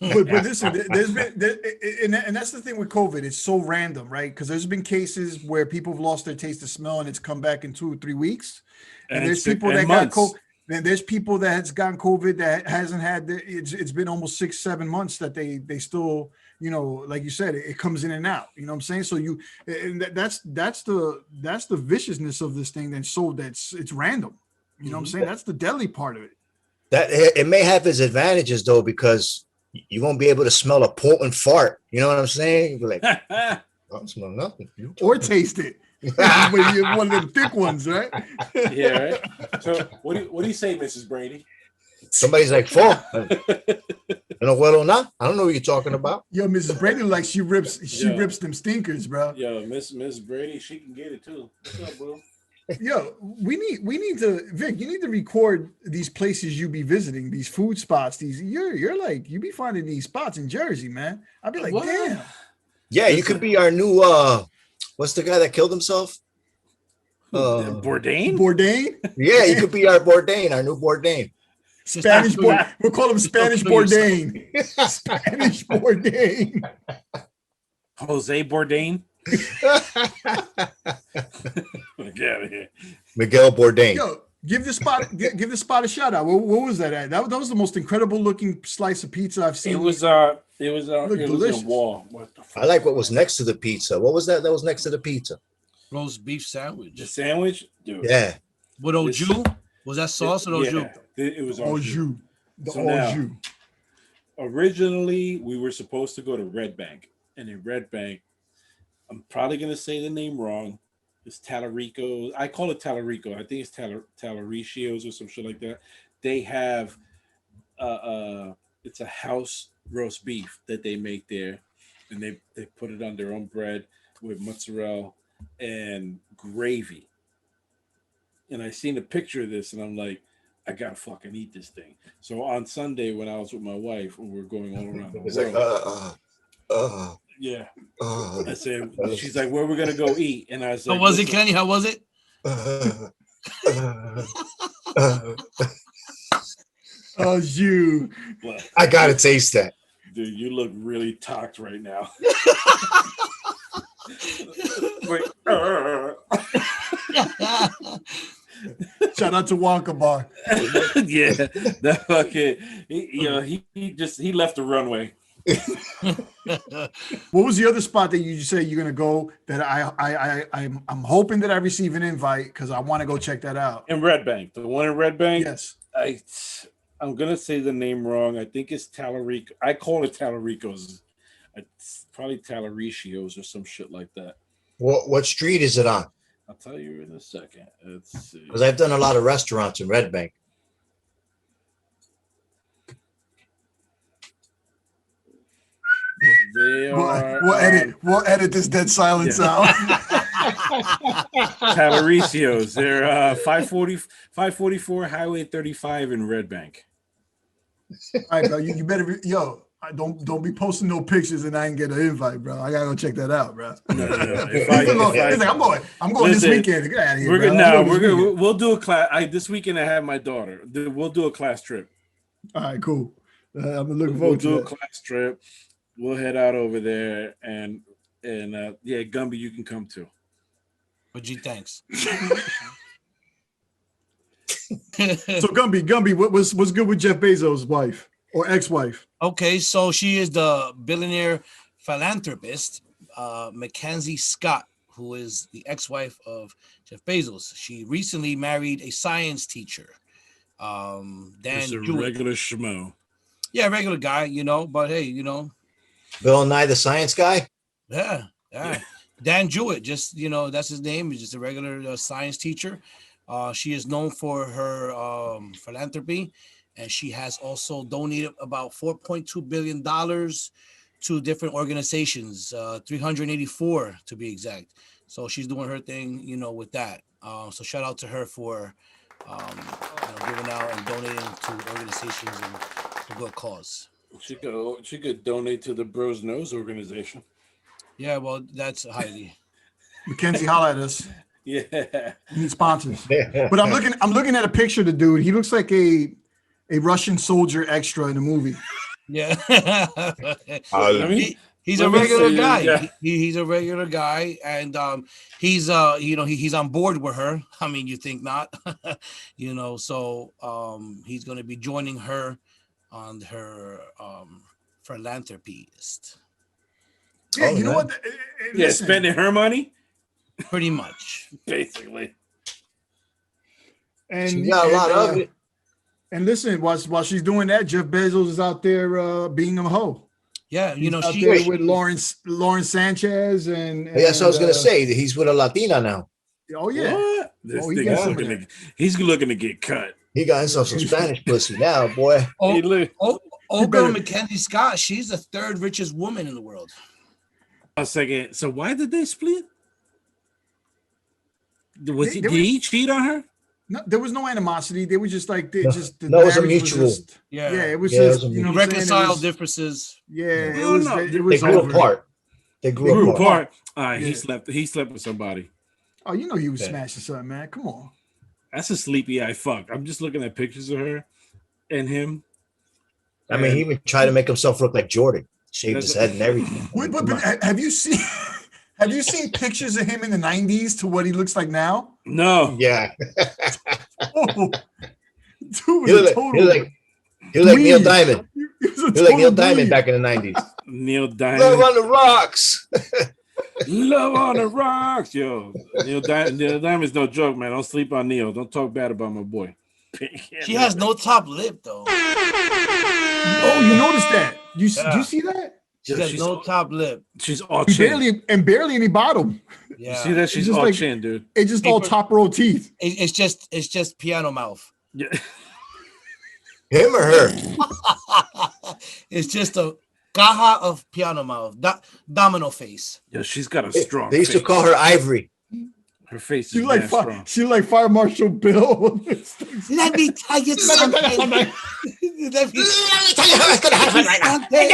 listen, there's been and that's the thing with COVID. It's so random, right? Because there's been cases where people have lost their taste of smell and it's come back in 2 or 3 weeks. And there's people that got COVID. Then there's people that has gotten COVID that hasn't had it's been almost 6-7 months that they still, like you said, it comes in and out. You know what I'm saying? So that's the viciousness of this thing. It's random. You know what I'm saying? That's the deadly part of it. That it may have its advantages though, because you won't be able to smell a potent fart. You know what I'm saying? You're like, I don't smell nothing. Or taste it. You're one of them thick ones, right? Yeah, right. So what do you say, Mrs. Brady? Somebody's like, "Fuck, I don't know what you're talking about." Yo, Mrs. Brady, like she rips them stinkers, bro. Yo, Miss Brady, she can get it too. What's up, bro? Yo, we need to, Vic, you need to record these places you be visiting, these food spots. You're like, you be finding these spots in Jersey, man. I'd be like, what? Damn. Yeah, you could be our new what's the guy that killed himself? Bourdain? Yeah, you could be our Bourdain, our new Bourdain. Spanish Bourdain. We'll call him Spanish Bourdain. Spanish Bourdain. Jose Bourdain. Get out of here. Miguel Bourdain. Yo, give the spot a shout out. What was that at? That was the most incredible looking slice of pizza I've seen. It was delicious. Wall. What the fuck? I like what was next to the pizza. What was that? That was next to the pizza. Roast beef sandwich. The sandwich? Dude. Yeah. With au jus? Was that sauce or au jus? It was au jus. The au jus. Originally, we were supposed to go to Red Bank. And in Red Bank, I'm probably going to say the name wrong. It's Talarico. I call it Talarico. I think it's Talaricios or some shit like that. They have it's a house roast beef that they make there, and they put it on their own bread with mozzarella and gravy. And I seen a picture of this, and I'm like, I gotta fucking eat this thing. So on Sunday when I was with my wife, and we were going all around, it was like, Yeah. Oh. I said, she's like, where we gonna go eat? And I was How like, was it, "Listen, Kenny? How was it? Oh, you. look, I gotta taste that. dude, you look really talked right now." Wait, Shout out to Wonka Bar. yeah, that fucking he left the runway. What was the other spot that you say you're gonna go that I'm hoping that I receive an invite because I want to go check that out. In Red Bank, the one in Red Bank. Yes. I'm gonna say the name wrong. I think it's Talarico. I call it Talarico's. It's probably Talaricio's or some shit like that. What street is it on? I'll tell you in a second. Let's see. Because I've done a lot of restaurants in Red Bank. They are, We'll edit this dead silence out. Talaricio's. They're 544 Highway 35 in Red Bank. All right, bro. You better don't be posting no pictures and I ain't get an invite, bro. I gotta go check that out, bro. No. He's like, I'm going Listen, this weekend. Get out of here. We're bro. good I'm now. going We're this good. weekend. We'll do a class. This weekend I have my daughter. We'll do a class trip. All right, cool. I'm looking We'll forward do to a that. class trip. We'll head out over there and yeah, Gumby, you can come too. But gee, thanks. So Gumby, what's good with Jeff Bezos' wife or ex-wife? Okay, so she is the billionaire philanthropist, Mackenzie Scott, who is the ex-wife of Jeff Bezos. She recently married a science teacher, Dan Just a Jewett. regular schmo. Yeah, regular guy, but hey, Bill Nye, the science guy. yeah. Dan Jewett, just that's his name. He's just a regular science teacher. She is known for her philanthropy, and she has also donated about $4.2 billion to different organizations, 384 to be exact. So she's doing her thing, with that. So shout out to her for giving out and donating to organizations and for good cause. She could donate to the Bros Nose organization. Yeah, well, that's highly. Mackenzie, holla at us. Yeah. We need sponsors. But I'm looking at a picture of the dude. He looks like a Russian soldier extra in a movie. Yeah. I mean, He's a let me regular see, guy. yeah. He's a regular guy, and he's he's on board with her. I mean, you think not? So he's going to be joining her on her philanthropist. Yeah, Oh, you know yeah. what? Yeah, Listen, spending her money, Pretty much. basically. and She got a lot of it. And listen, while she's doing that, Jeff Bezos is out there being a hoe. Yeah, He's out she there with Lawrence Sanchez and Yes, I was gonna say that he's with a Latina now. Oh yeah. What? This Oh, he thing got is some of looking he's looking to get cut. He got himself some Spanish pussy now, boy. He look, Olga better- Mackenzie Scott. She's the third richest woman in the world. a second. So why did they split? They Did were- he cheat on her? No, there was no animosity. They were just like the No, it was a marriage mutual. Yeah, yeah, it was Yeah, it just was a you know what I'm saying? It reconcile was- differences. Yeah, it No, was no, it They was grew over. apart. They They grew grew apart. apart. All right, Yeah. he slept with somebody. Oh, you know he was Yeah. smashing something, man. Come on. That's a sleepy eye fuck. I'm just looking at pictures of her and him. I mean, he even tried to make himself look like Jordan, shaved his head and everything. Wait, Come but on. have you seen have you seen pictures of him in the 90s to what he looks like now? No. Yeah, Oh, dude, he was a looked total, like Neil dweeb. Diamond. he was a He looked like Neil total Diamond dweeb. back in the 90s. Neil Love Diamond. on the rocks. Love on the rocks, yo. Neil Diamond's no joke, man. Don't sleep on Neil. Don't talk bad about my boy. She has no top lip though. Oh, you noticed that? Do Yeah. you see that? She has no top lip. She's all He chin. barely any bottom. You Yeah, see that? She's just all like- chin, dude. It's just all Paper- top row teeth. It's just piano mouth. Yeah. Him or her? It's just a caja of piano mouth. Domino face. Yo, she's got a strong They used to face. call her Ivory. Her face She is like mad fire, strong. she like Fire Marshal Bill. Let me tell you something. Let me Let me tell you how it's gonna happen right now. something. Let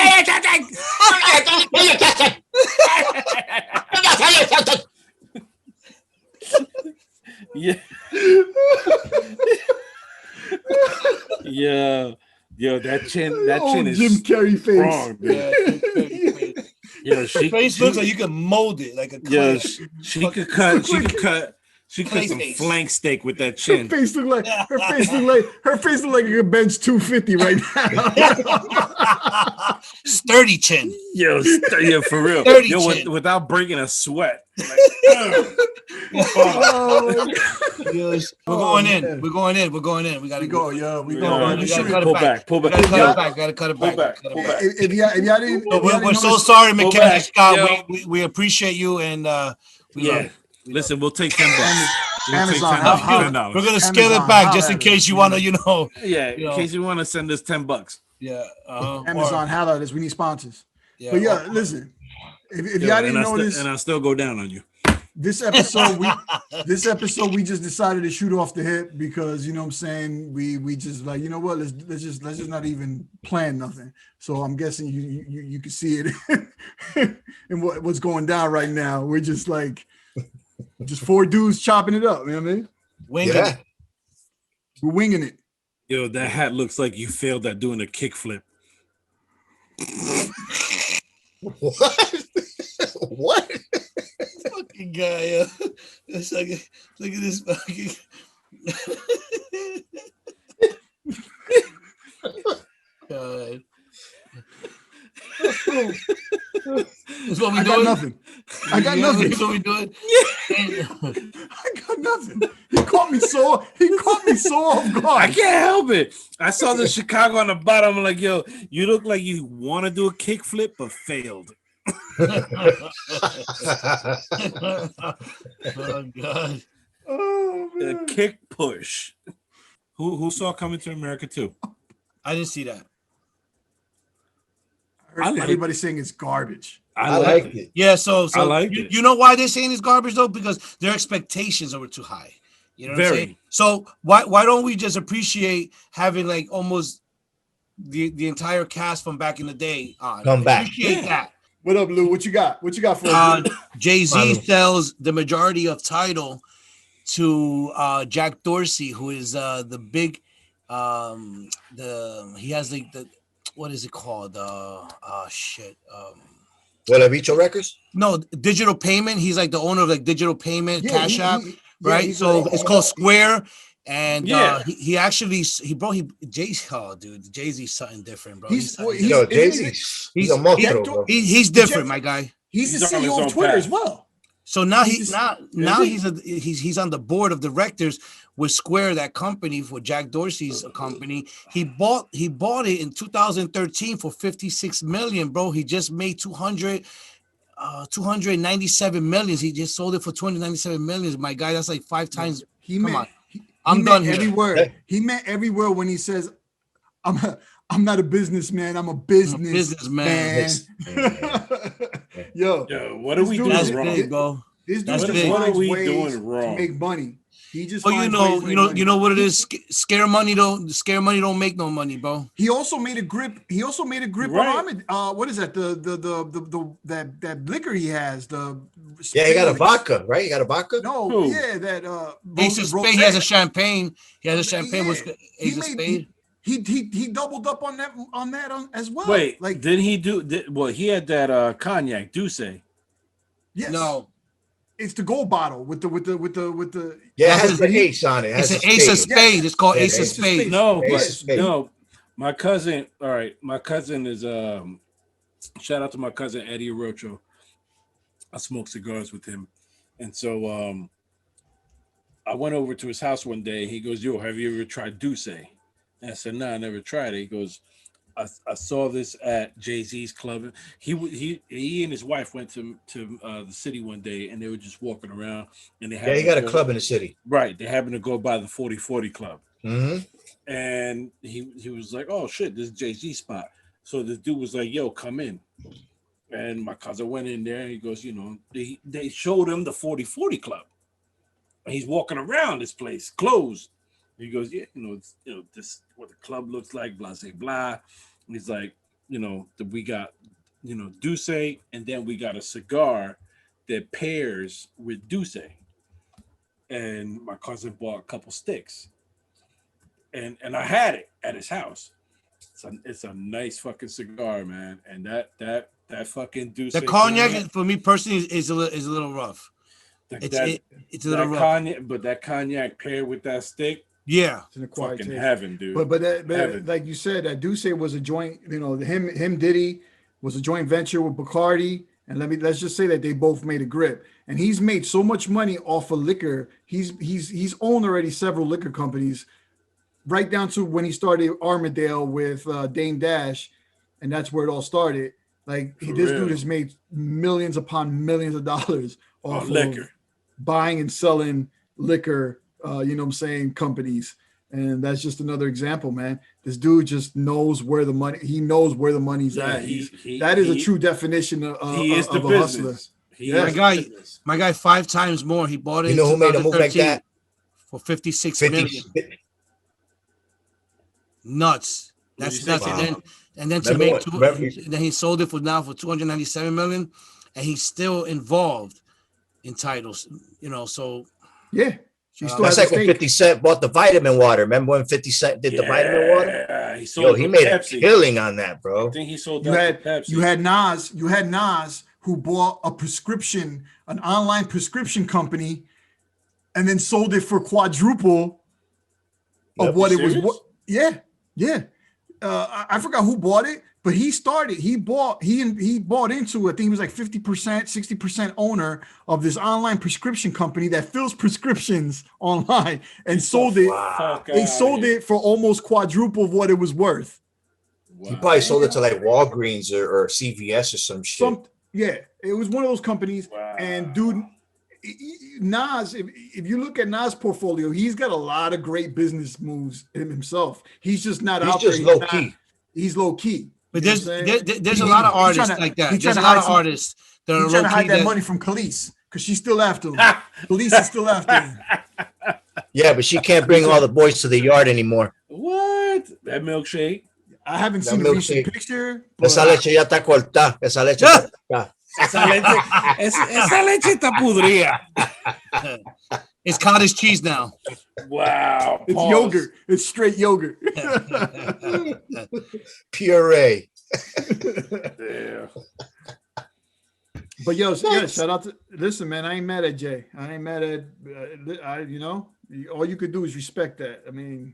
me tell you something. Yeah. Yeah. Yo, that chin is Jim Carrey face. strong, dude. Yeah, she Face looks like you can mold it like a yeah, clay. she could cut some face. flank steak with that Her chin. face look like her face look like it could bench 250 right now. Sturdy chin. Yo, yeah, for real. Dirty Yo, chin. without breaking a sweat. Like, Oh, Yes. We're Oh, going in. man. We're going in. We're going in. We gotta we go, yeah, we Yeah, go. man. We We gotta should- cut it pull back. back. Pull We back. gotta cut Yo, it back. Gotta cut it pull back. back. Cut it Pull back. back. if y'all didn't, But if y'all we're didn't so notice- sorry, Pull Mackenzie back. Scott. Yo. We appreciate you and we love Yeah. you. Listen, we'll take $10. We'll take Amazon, $10. how- $10. We're gonna scale Amazon, it back holla just in at us. case you wanna, you know. Yeah, You in know. case you want to send us $10. Yeah. Amazon, holla at us. We need sponsors. Yeah. But yeah, listen. If Yo, y'all didn't and notice, I still go down on you. this episode we just decided to shoot off the hip because you know what I'm saying we just like, you know what, let's just not even plan nothing. So I'm guessing you can see it in what's going down right now. We're just like just four dudes chopping it up, you know what I mean? Winging Yeah. it. We're winging it. Yo, that hat looks like you failed at doing a kickflip. What? What? Fucking guy. It's like, look at this fucking. God. That's what we I got doing. nothing. I got Yeah, nothing. That's what we doing. I got nothing. He caught me so off I guard. can't help it. I saw the Chicago on the bottom. I'm like, yo, you look like you want to do a kickflip but failed. Oh God. Oh, A man. kick push. Who saw Coming to America too? I didn't see that. I like- Everybody saying it's garbage. I liked it. Yeah, so I liked it. you know why they're saying it's garbage though? Because their expectations were too high. You know what I'm Very. saying? So why don't we just appreciate having like almost the entire cast from back in the day on? Come back. Appreciate that. What up, Lou? What you got? What you got for us? Lou? Jay-Z Follow. sells the majority of title to Jack Dorsey, who is the big he has like the what is it called? What, Bicho Records? No, digital payment. He's like the owner of like digital payment, Yeah, Cash he- App, he- yeah, right? he's So a- it's called Square. And Yeah. he actually Jay-Z's something different, bro. He's- something he's- Yo, different. Jay-Z. He's a he's- monstro, he- bro. He's different, my guy. He's the He's on his CEO own of Twitter path. as well. So now He's- now he? he's on the board of directors with Square, that company for Jack Dorsey's company. He bought it in 2013 for 56 million, bro. He just made 297 million. He just sold it for 297 million. My guy, that's like 5 times. He Come meant, on. he I'm meant done here. every word. Hey. He meant every word when he says, I'm not a businessman. I'm a businessman. Yo, Yo, what are This we dude doing That's is- wrong? big, bro. this dude That's just big. What are finds we ways doing to wrong? make money. He just Oh, finds ways to make money. you know what it is. Scare money don't make no money, bro. He also made a grip. Right. on Ahmed. What is that? That liquor he has. Yeah, he got a Spade. vodka, right? He got a vodka? No, Who? yeah, that Ace of Rose- Spade. He has a champagne. He has a champagne Yeah. with He Ace of made- Spade. He doubled up on that as well. Wait, like didn't he do? Well, he had that cognac, Douce. yes, No, it's the gold bottle with the Yeah, it That's has the his- ace on it. It it's has an a Ace of spade. Spade. It's called Yeah, Ace of Ace of Spade. No, Ace but of Spades. no, my cousin. All right, my cousin is shout out to my cousin Eddie Rocho. I smoke cigars with him, and so I went over to his house one day. He goes, "Yo, have you ever tried Douce?" And I said, "No, I never tried it." He goes, I saw this at Jay-Z's club. He and his wife went to the city one day, and they were just walking around, and they Yeah, he got a club in the city. Right, they happened to go by the 40/40 club. Mm-hmm. And he was like, "Oh shit, this is Jay-Z spot." So this dude was like, "Yo, come in." And my cousin went in there and he goes, you know, they showed him the 40/40 club. And he's walking around this place, closed. He goes, yeah, this is what the club looks like, blah, blah, blah. And he's like, we got, Douce, and then we got a cigar that pairs with Douce. And my cousin bought a couple sticks. And I had it at his house. It's a nice fucking cigar, man. And that fucking Douce. The cognac for me personally is a little rough. It's a little rough. Cognac, but that cognac paired with that stick, yeah, It's an acquired fucking taste. heaven, dude. But Heaven. like you said, that Douce was a joint. Him Diddy was a joint venture with Bacardi, and let's just say that they both made a grip. And he's made so much money off of liquor. He's owned already several liquor companies, right down to when he started Armadale with Dame Dash, and that's where it all started. Like For this real. dude has made millions upon millions of dollars off of liquor. buying and selling liquor, companies. And that's just another example, man. This dude just knows where the money, he knows where the money's Yeah, at. he- That is a he- true definition of He is the a hustler. business. He Yeah. is the My guy- business. my guy 5 times more. He bought it. You know in who made a move like 2013 that? for 56 50. million. Nuts. That's What'd nuts. you say? And then to Remember make what- two, remember- then he sold it for 297 million, and he's still involved in titles. So Yeah. He still That's has a like when stake. 50 Cent bought the vitamin water. Remember when 50 Cent did the vitamin water? Yeah, he sold Yo, he with made a Pepsi. killing on that, bro. I think he sold You that had to Pepsi. you had Nas who bought an online prescription company, and then sold it for quadruple of Yep. what it You was. serious? Yeah. I forgot who bought it, but he bought into, I think he was like 50%, 60% owner of this online prescription company that fills prescriptions online, and sold it. Fuck They outta sold here. it for almost quadruple of what it was worth. Wow. He probably sold it to like Walgreens or CVS or some shit. Yeah, it was one of those companies. Wow. And dude, Nas, if you look at Nas' portfolio, he's got a lot of great business moves in himself. He's just not He's out just there. low key. He's low key. But You know there's what I'm saying? there's a lot of He's artists tryna- like that. he's There's a tryna lot hide of some- artists that are He's trying to low hide key. that money from Khalees because she's still after him. Khalees is still after him. Yeah, but she can't bring all the boys to the yard anymore. What? That milkshake? I haven't That seen a recent milkshake. picture. But Esa leche ya está cortada. Esa leche ya está cortada. Esa leche está podrida. It's cottage cheese now. Wow. it's Pause. yogurt. It's straight yogurt. Puree. Yeah. But shout out to, listen, man, I ain't mad at Jay. I ain't mad at all you could do is respect that. I mean,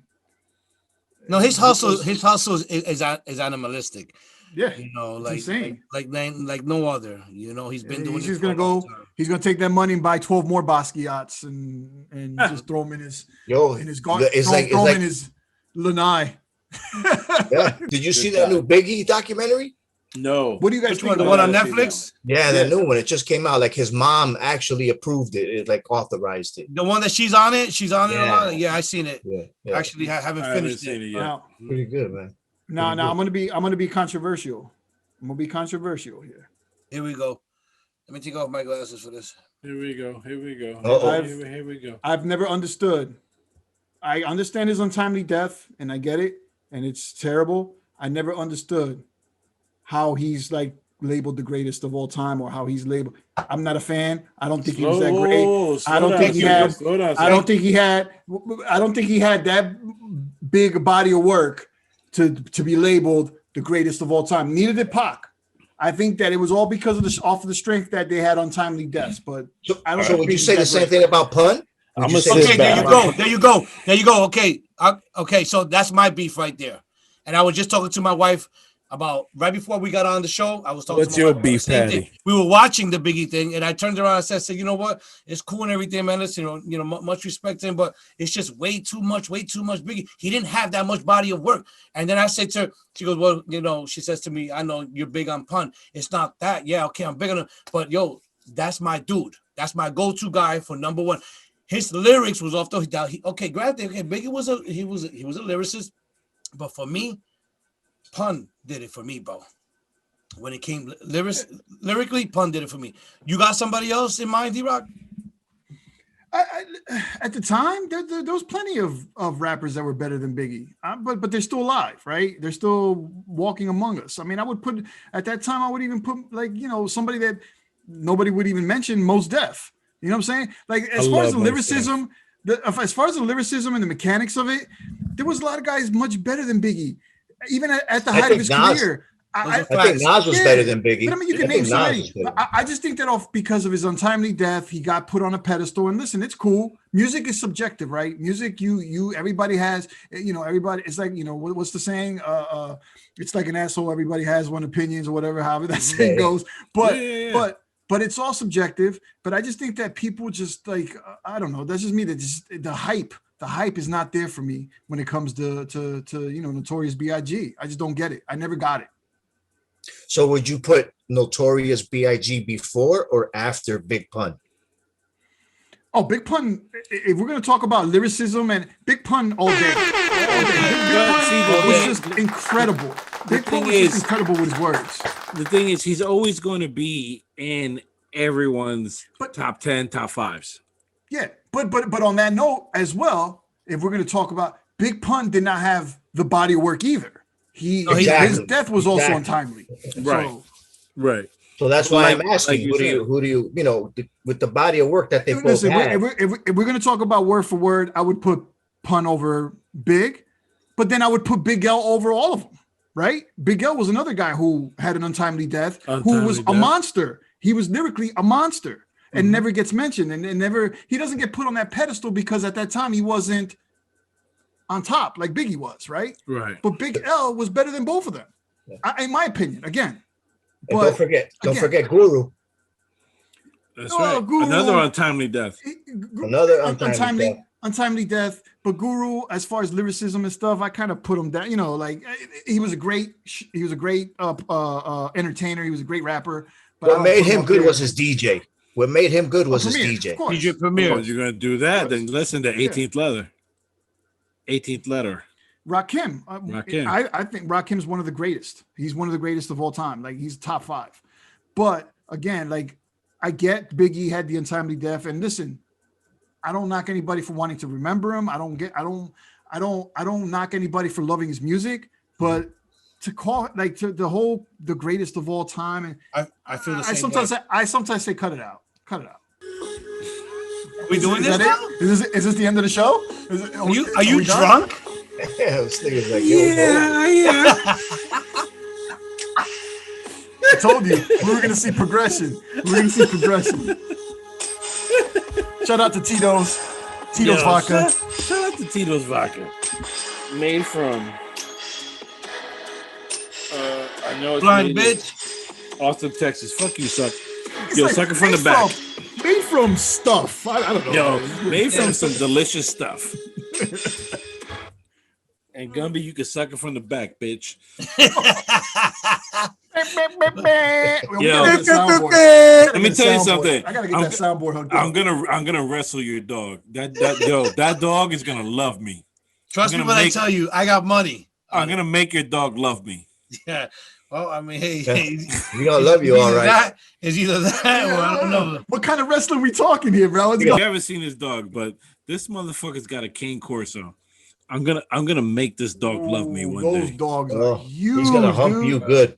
No, his hustle is animalistic. yeah, Like insane. like no other. He's been doing. He's it just for a gonna long go. time. He's gonna take that money and buy 12 more Basquiat's and just throw them in his Yo, garden. it's Throw like, him in his lanai. yeah. Did you see that new Biggie documentary? No. What do you guys Which think one? The about one on that? Netflix? Yeah, the Yeah. new one. It just came out. Like his mom actually approved it. It like authorized it. The one that she's on it. She's on it a Yeah. lot. Yeah, I seen it. Yeah, yeah. Actually, I haven't I haven't finished seen it. it yet. Now, Pretty good, man. I'm gonna be controversial. I'm gonna be controversial here. Here we go. Let me take off my glasses for this. Here we go. Uh-oh. Here we go. I've never understood. I understand his untimely death, and I get it, and it's terrible. I never understood how he's like labeled the greatest of all time, or how he's labeled. I'm not a fan. I don't think he was that great. I don't think he had. I don't think he had that big body of work to be labeled the greatest of all time. Neither did Pac. I think that it was all because of off of the strength that they had untimely deaths. But So, I don't so think would you he's say that the same great. thing about Pun? I'm Would gonna you say say the Okay, same there thing you about- go. There you go. Okay. So that's my beef right there. And I was just talking to my wife about right before we got on the show. I was talking. What's to my your wife about beef, the same thing. Patty? We were watching the Biggie thing, and I turned around and said, "You know what? It's cool and everything, man. Listen, much respect to him, but it's just way too much Biggie. He didn't have that much body of work." And then I said to her, she goes, "Well, she says to me, I know you're big on Pun. It's not that. Yeah, okay, I'm big on him, but that's my dude. That's my go-to guy for number one." His lyrics was off the granted, Biggie was a lyricist, but for me, Pun did it for me, bro. When it came lyrically, Pun did it for me. You got somebody else in mind, D-Rock? At the time, there was plenty of rappers that were better than Biggie, but they're still alive, right? They're still walking among us. I mean, I would put at that time, I would even put somebody that nobody would even mention, Mos Def. You know what I'm saying? Like as far as the lyricism, as far as the lyricism and the mechanics of it, there was a lot of guys much better than Biggie, even at the height of his career. I think Nas was better than Biggie. But I mean, you can name so many. I just think that because of his untimely death, he got put on a pedestal. And listen, it's cool. Music is subjective, right? Music, everybody has, everybody. It's like, what's the saying? It's like an asshole. Everybody has one opinions or whatever. However that saying goes. But it's all subjective. But I just think that people just like, I don't know. That's just me. That just the hype is not there for me when it comes to Notorious B.I.G. I just don't get it. I never got it. So would you put Notorious B.I.G. before or after Big Pun? Oh, Big Pun. If we're going to talk about lyricism and Big Pun all day. Big Pun was just incredible. Big Pun was just incredible with his words. The thing is, he's always going to be in everyone's top 10, top 5s. Yeah, but on that note as well, if we're going to talk about Big Pun did not have the body of work either. His death was also untimely. Right. So that's why I'm asking, who do you, with the body of work that they both had. If we're going to talk about word for word, I would put Pun over Big, but then I would put Big L over all of them, right? Big L was another guy who had an untimely death, who was a monster. He was lyrically a monster and never gets mentioned and he doesn't get put on that pedestal because at that time he wasn't on top like Biggie was, right? Right. But Big L was better than both of them, in my opinion. Again, but don't forget Guru. That's right. Guru, another untimely death. Untimely death. But Guru, as far as lyricism and stuff, I kind of put him down. Like he was a great entertainer. He was a great rapper. But what made him good was his DJ. What made him good was his DJ. DJ Premier. If you're gonna do that, then listen to 18th Letter. 18th Letter. Rakim. I think Rakim's one of the greatest. He's one of the greatest of all time. Like he's top 5. But again, like I get Biggie had the untimely death. And listen, I don't knock anybody for wanting to remember him. I don't knock anybody for loving his music. But to call like the greatest of all time, and I feel the same. I sometimes say cut it out. Cut it out. Are we doing this now? Is this the end of the show? Are you drunk? Yeah, I was thinking like, yeah. I told you we were going to see progression. Shout out to Tito's Vodka. Shout out to Tito's Vodka. Made from I know it's blind bitch. Austin, Texas. Fuck you, suck. It's Yo, like sucker from the back. Made from stuff. I don't know. Yo, made from some delicious stuff. And Gumby, you can suck it from the back, bitch. Yo, let me tell you something. I gotta get that soundboard hooked up. I'm gonna wrestle your dog. That dog is gonna love me. Trust me when I tell you, I got money. I'm gonna make your dog love me. Yeah. Well, I mean, hey, we don't love you, all right. It's either that or I don't know. What kind of wrestling we talking here, bro? I've never seen this dog, but this motherfucker's got a cane corso. I'm gonna make this dog love me one day. Those dogs are huge. He's gonna hump you good.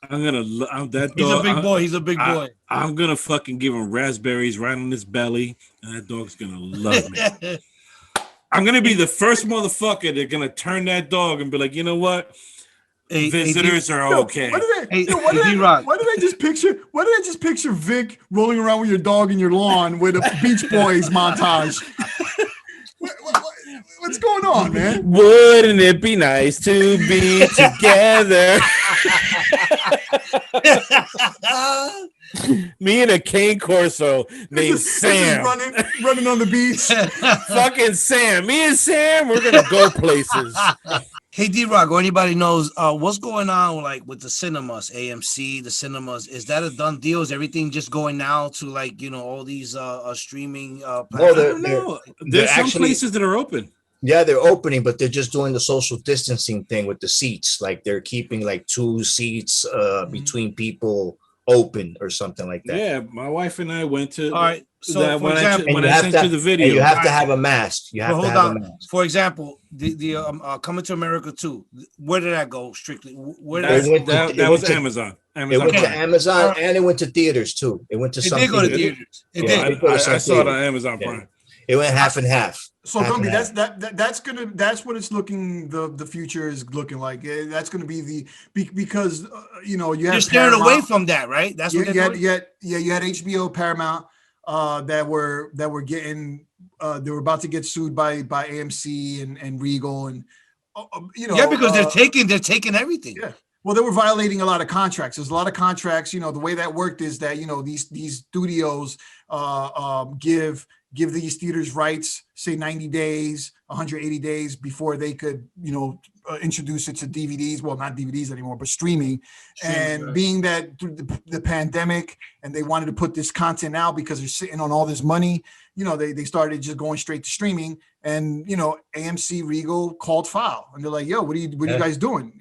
That dog. He's a big boy. He's a big boy. I'm gonna fucking give him raspberries right on his belly, and that dog's gonna love me. I'm gonna be the first motherfucker that's gonna turn that dog and be like, you know what? Visitors are okay. Why did I just picture Vic rolling around with your dog in your lawn with a Beach Boys montage? What's going on, man? Wouldn't it be nice to be together? Me and a cane corso named Sam running on the beach. Fucking Sam. Me and Sam, we're gonna go places. Hey, D-Rock, or anybody knows what's going on like with the cinemas, AMC, the cinemas? Is that a done deal? Is everything just going now to like, all these streaming platforms? No, there's some places that are open. Yeah, they're opening, but they're just doing the social distancing thing with the seats. Like they're keeping like 2 seats between people open or something like that. Yeah, my wife and I went to So that for when example, And when you I have sent to, you the and video, you have to have a mask. You but have to hold have a on. mask. For example, the Coming to America 2, where did that go strictly? Where did that's, It went to- that, it that went was to- Amazon. It Amazon went to Prime. Amazon and it went to theaters too. It went to it some did go to theaters. theaters? It Yeah, did. it go to some I saw it on theaters. Amazon Yeah. Prime. It went half and half. So Half and Gumby, half. that's what it's looking. The future is looking like. That's gonna be because you know you They're have steering away Paramount. from that, right? That's what you they're had, doing. you had HBO, Paramount, that were getting they were about to get sued by AMC and Regal and you know Yeah, because they're taking everything. yeah. Well, they were violating a lot of contracts. There's a lot of contracts. You know, the way that worked is that, you know, these studios give these theaters rights, say 90 days, 180 days before they could, you know, introduce it to DVDs. Well, not DVDs anymore, but streaming. And right. being that through the pandemic and they wanted to put this content out because they're sitting on all this money, you know, they started just going straight to streaming. And, you know, AMC Regal called foul and they're like, yo, what are you guys doing?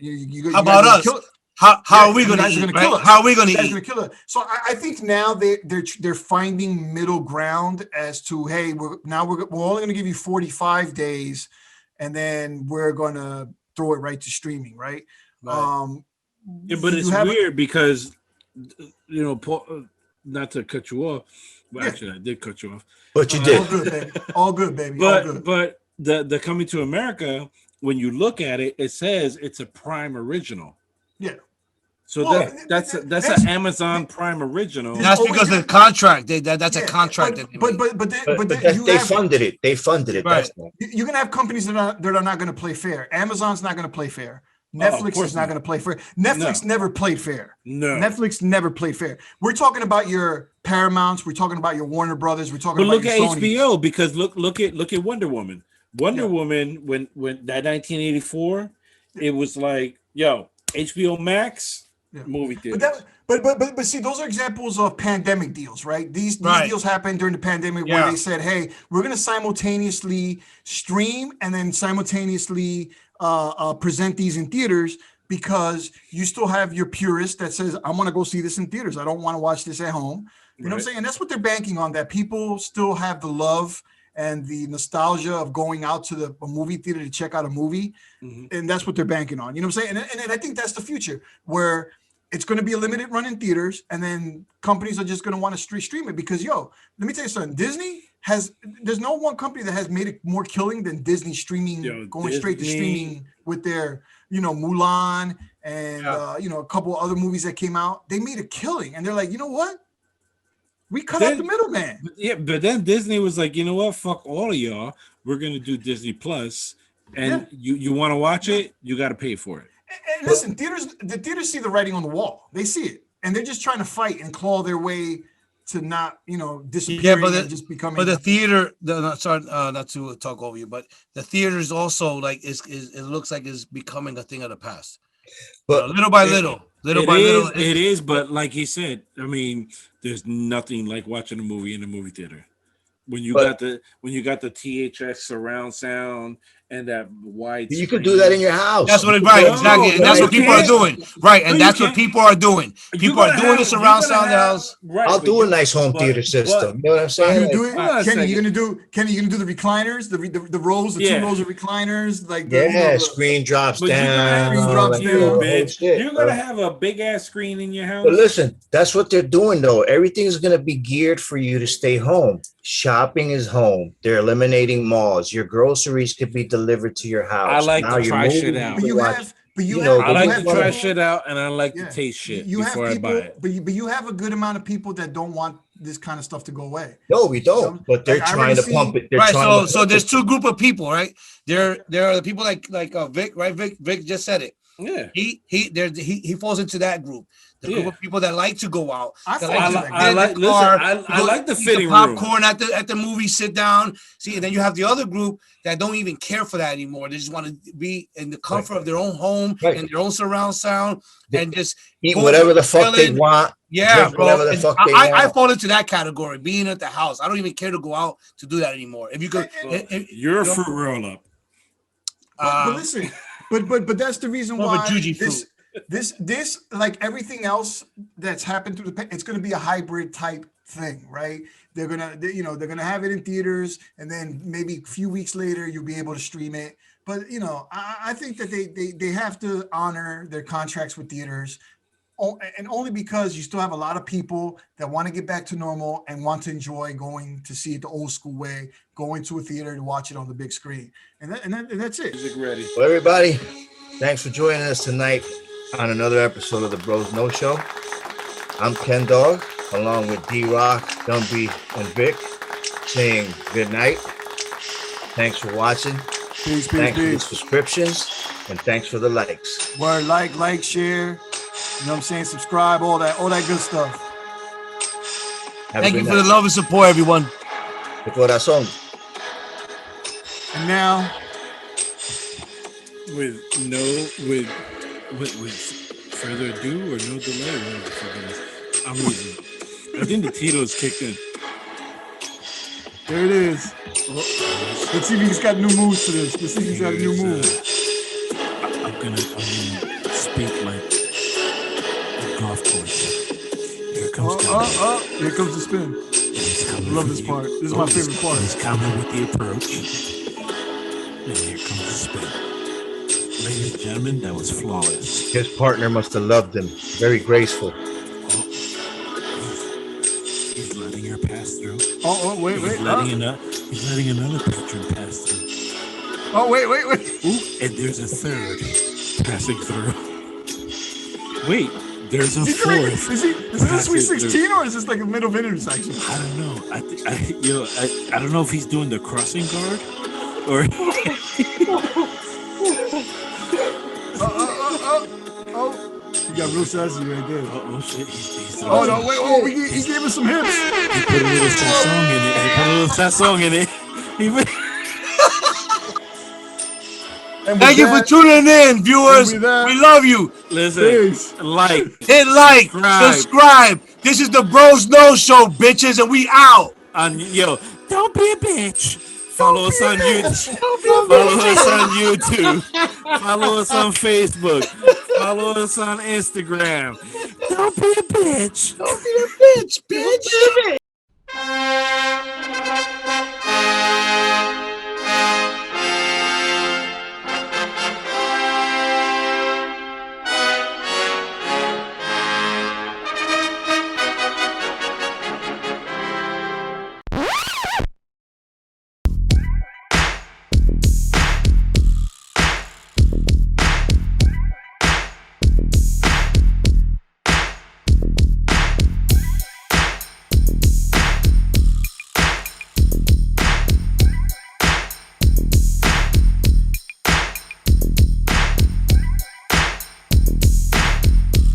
How about us? How are we going to kill us? How are we going to That's eat? going to kill it. So I think now they're finding middle ground as to, hey, we're only going to give you 45 days, and then we're going to throw it right to streaming, right? Right. Yeah, but it's weird because, you know, Paul, not to cut you off. Well, actually, I did cut you off. But you all did. good, baby. All good, baby. All good. But the Coming to America, when you look at it, it says it's a Prime original. Yeah. So Well, that's an Amazon Prime original. That's because of the contract. That's a contract. But They funded it. They funded it. Right. That's all. you're gonna have companies that are not gonna play fair. Amazon's not gonna play fair. of Netflix course is not not. gonna play fair. Netflix never played fair. No. Netflix never played fair. We're talking about your Paramounts. We're talking about your Warner Brothers. We're talking But about look your at Sonys. HBO because look at Wonder Woman. Wonder Woman when that 1984, it was like, yo, HBO Max movie theater. But see, those are examples of pandemic deals, right? These deals happened during the pandemic where they said, hey, we're going to simultaneously stream and then simultaneously present these in theaters, because you still have your purist that says, I want to go see this in theaters. I don't want to watch this at home. You know what I'm saying? And that's what they're banking on, that people still have the love and the nostalgia of going out to a movie theater to check out a movie. Mm-hmm. And that's what they're banking on. You know what I'm saying? And I think that's the future, where it's going to be a limited run in theaters, and then companies are just going to want to stream it because, let me tell you something. There's no one company that has made it more killing than Disney streaming, going straight to streaming with their, Mulan and, a couple other movies that came out. They made a killing, and they're like, you know what? We cut out the middleman. Yeah, but then Disney was like, you know what? Fuck all of y'all. We're going to do Disney Plus, and you want to watch it, you got to pay for it. And listen, the theaters see the writing on the wall. They see it, and they're just trying to fight and claw their way to not, disappearing and just becoming. But the theater, sorry, not to talk over you, but the theater is also like it looks like it's becoming a thing of the past. But little by little, it is. But like he said, I mean, there's nothing like watching a movie in a movie theater. When you got the THX surround sound and that wide, you could do that in your house. That's what exactly. And that's what people are doing, right? And that's what people are doing. People are doing the surround sound house. I'll do a nice home theater system. You know what I'm saying? You do it, Kenny. You're gonna do the recliners, the rows, the 2 rows of recliners, like screen drops down. You're gonna have a big ass screen in your house. But listen, that's what they're doing though. Everything's gonna be geared for you to stay home. Shopping is home. They're eliminating malls. Your groceries could be delivered to your house. I like to try shit out. I like to try shit out, and I like to taste shit before I buy it. But you have a good amount of people that don't want this kind of stuff to go away. No, we don't. But they're trying to pump it. Right. So there's 2 group of people, right? There are the people like Vic, right? Vic just said it. Yeah. He falls into that group. The group of people that like to go out. I like the fitting popcorn at the movie, sit down. See, and then you have the other group that don't even care for that anymore. They just want to be in the comfort of their own home and their own surround sound and just eat whatever the fuck they want. Yeah, bro. Whatever the fuck they want. I fall into that category, being at the house. I don't even care to go out to do that anymore. If you could, you're a fruit roll up. But listen, but that's the reason why this like everything else that's happened through it's going to be a hybrid type thing, right? They're gonna have it in theaters, and then maybe a few weeks later you'll be able to stream it. But I think that they have to honor their contracts with theaters, and only because you still have a lot of people that want to get back to normal and want to enjoy going to see it the old school way, going to a theater to watch it on the big screen, and that's it. Music ready. Well, everybody, thanks for joining us tonight on another episode of the Bros No Show. I'm Ken Dog, along with D-Rock, Gumby, and Vic, saying good night. Thanks for watching. Peace, Thanks for the peace. subscriptions, and thanks for the likes. Word, like, share. You know what I'm saying? Subscribe, all that good stuff. Have Thank a you good for the night. love and support, everyone. De corazón. And now, With further ado or no delay, whatever the fuck it is. I'm reading. I think the Tito's kicked in. there it is. Let's see if he's got new moves for this. Let's see if he's got a new move. I'm gonna speak like a golf course. Here comes Gumby. Here comes the spin. He's I coming love for this you. part. This is my favorite part. He's coming with the approach. And here comes the spin. Ladies and gentlemen, that was flawless. His partner must have loved him. Very graceful. Oh, he's letting her pass through. Wait. He's letting another patron pass through. Wait. Ooh, and there's a third passing through. Wait, there's a fourth. Is this a Sweet 16 or is this like a middle of intersection? I don't know. I don't know if he's doing the crossing guard or. You got real sassy right there. Oh shit! He's Oh no! Wait! He gave us some hips. He put a little song in it. He put a little song in it. And Thank you for tuning in, viewers. with that- We love you. Listen, Peace. like, Hit like, subscribe. This is the Bros No Show, bitches, and we out. and yo, Don't be a bitch. follow us on YouTube. Follow us on YouTube. Follow us on Facebook. Follow us on Instagram. Don't be a bitch. Don't be a bitch, bitch.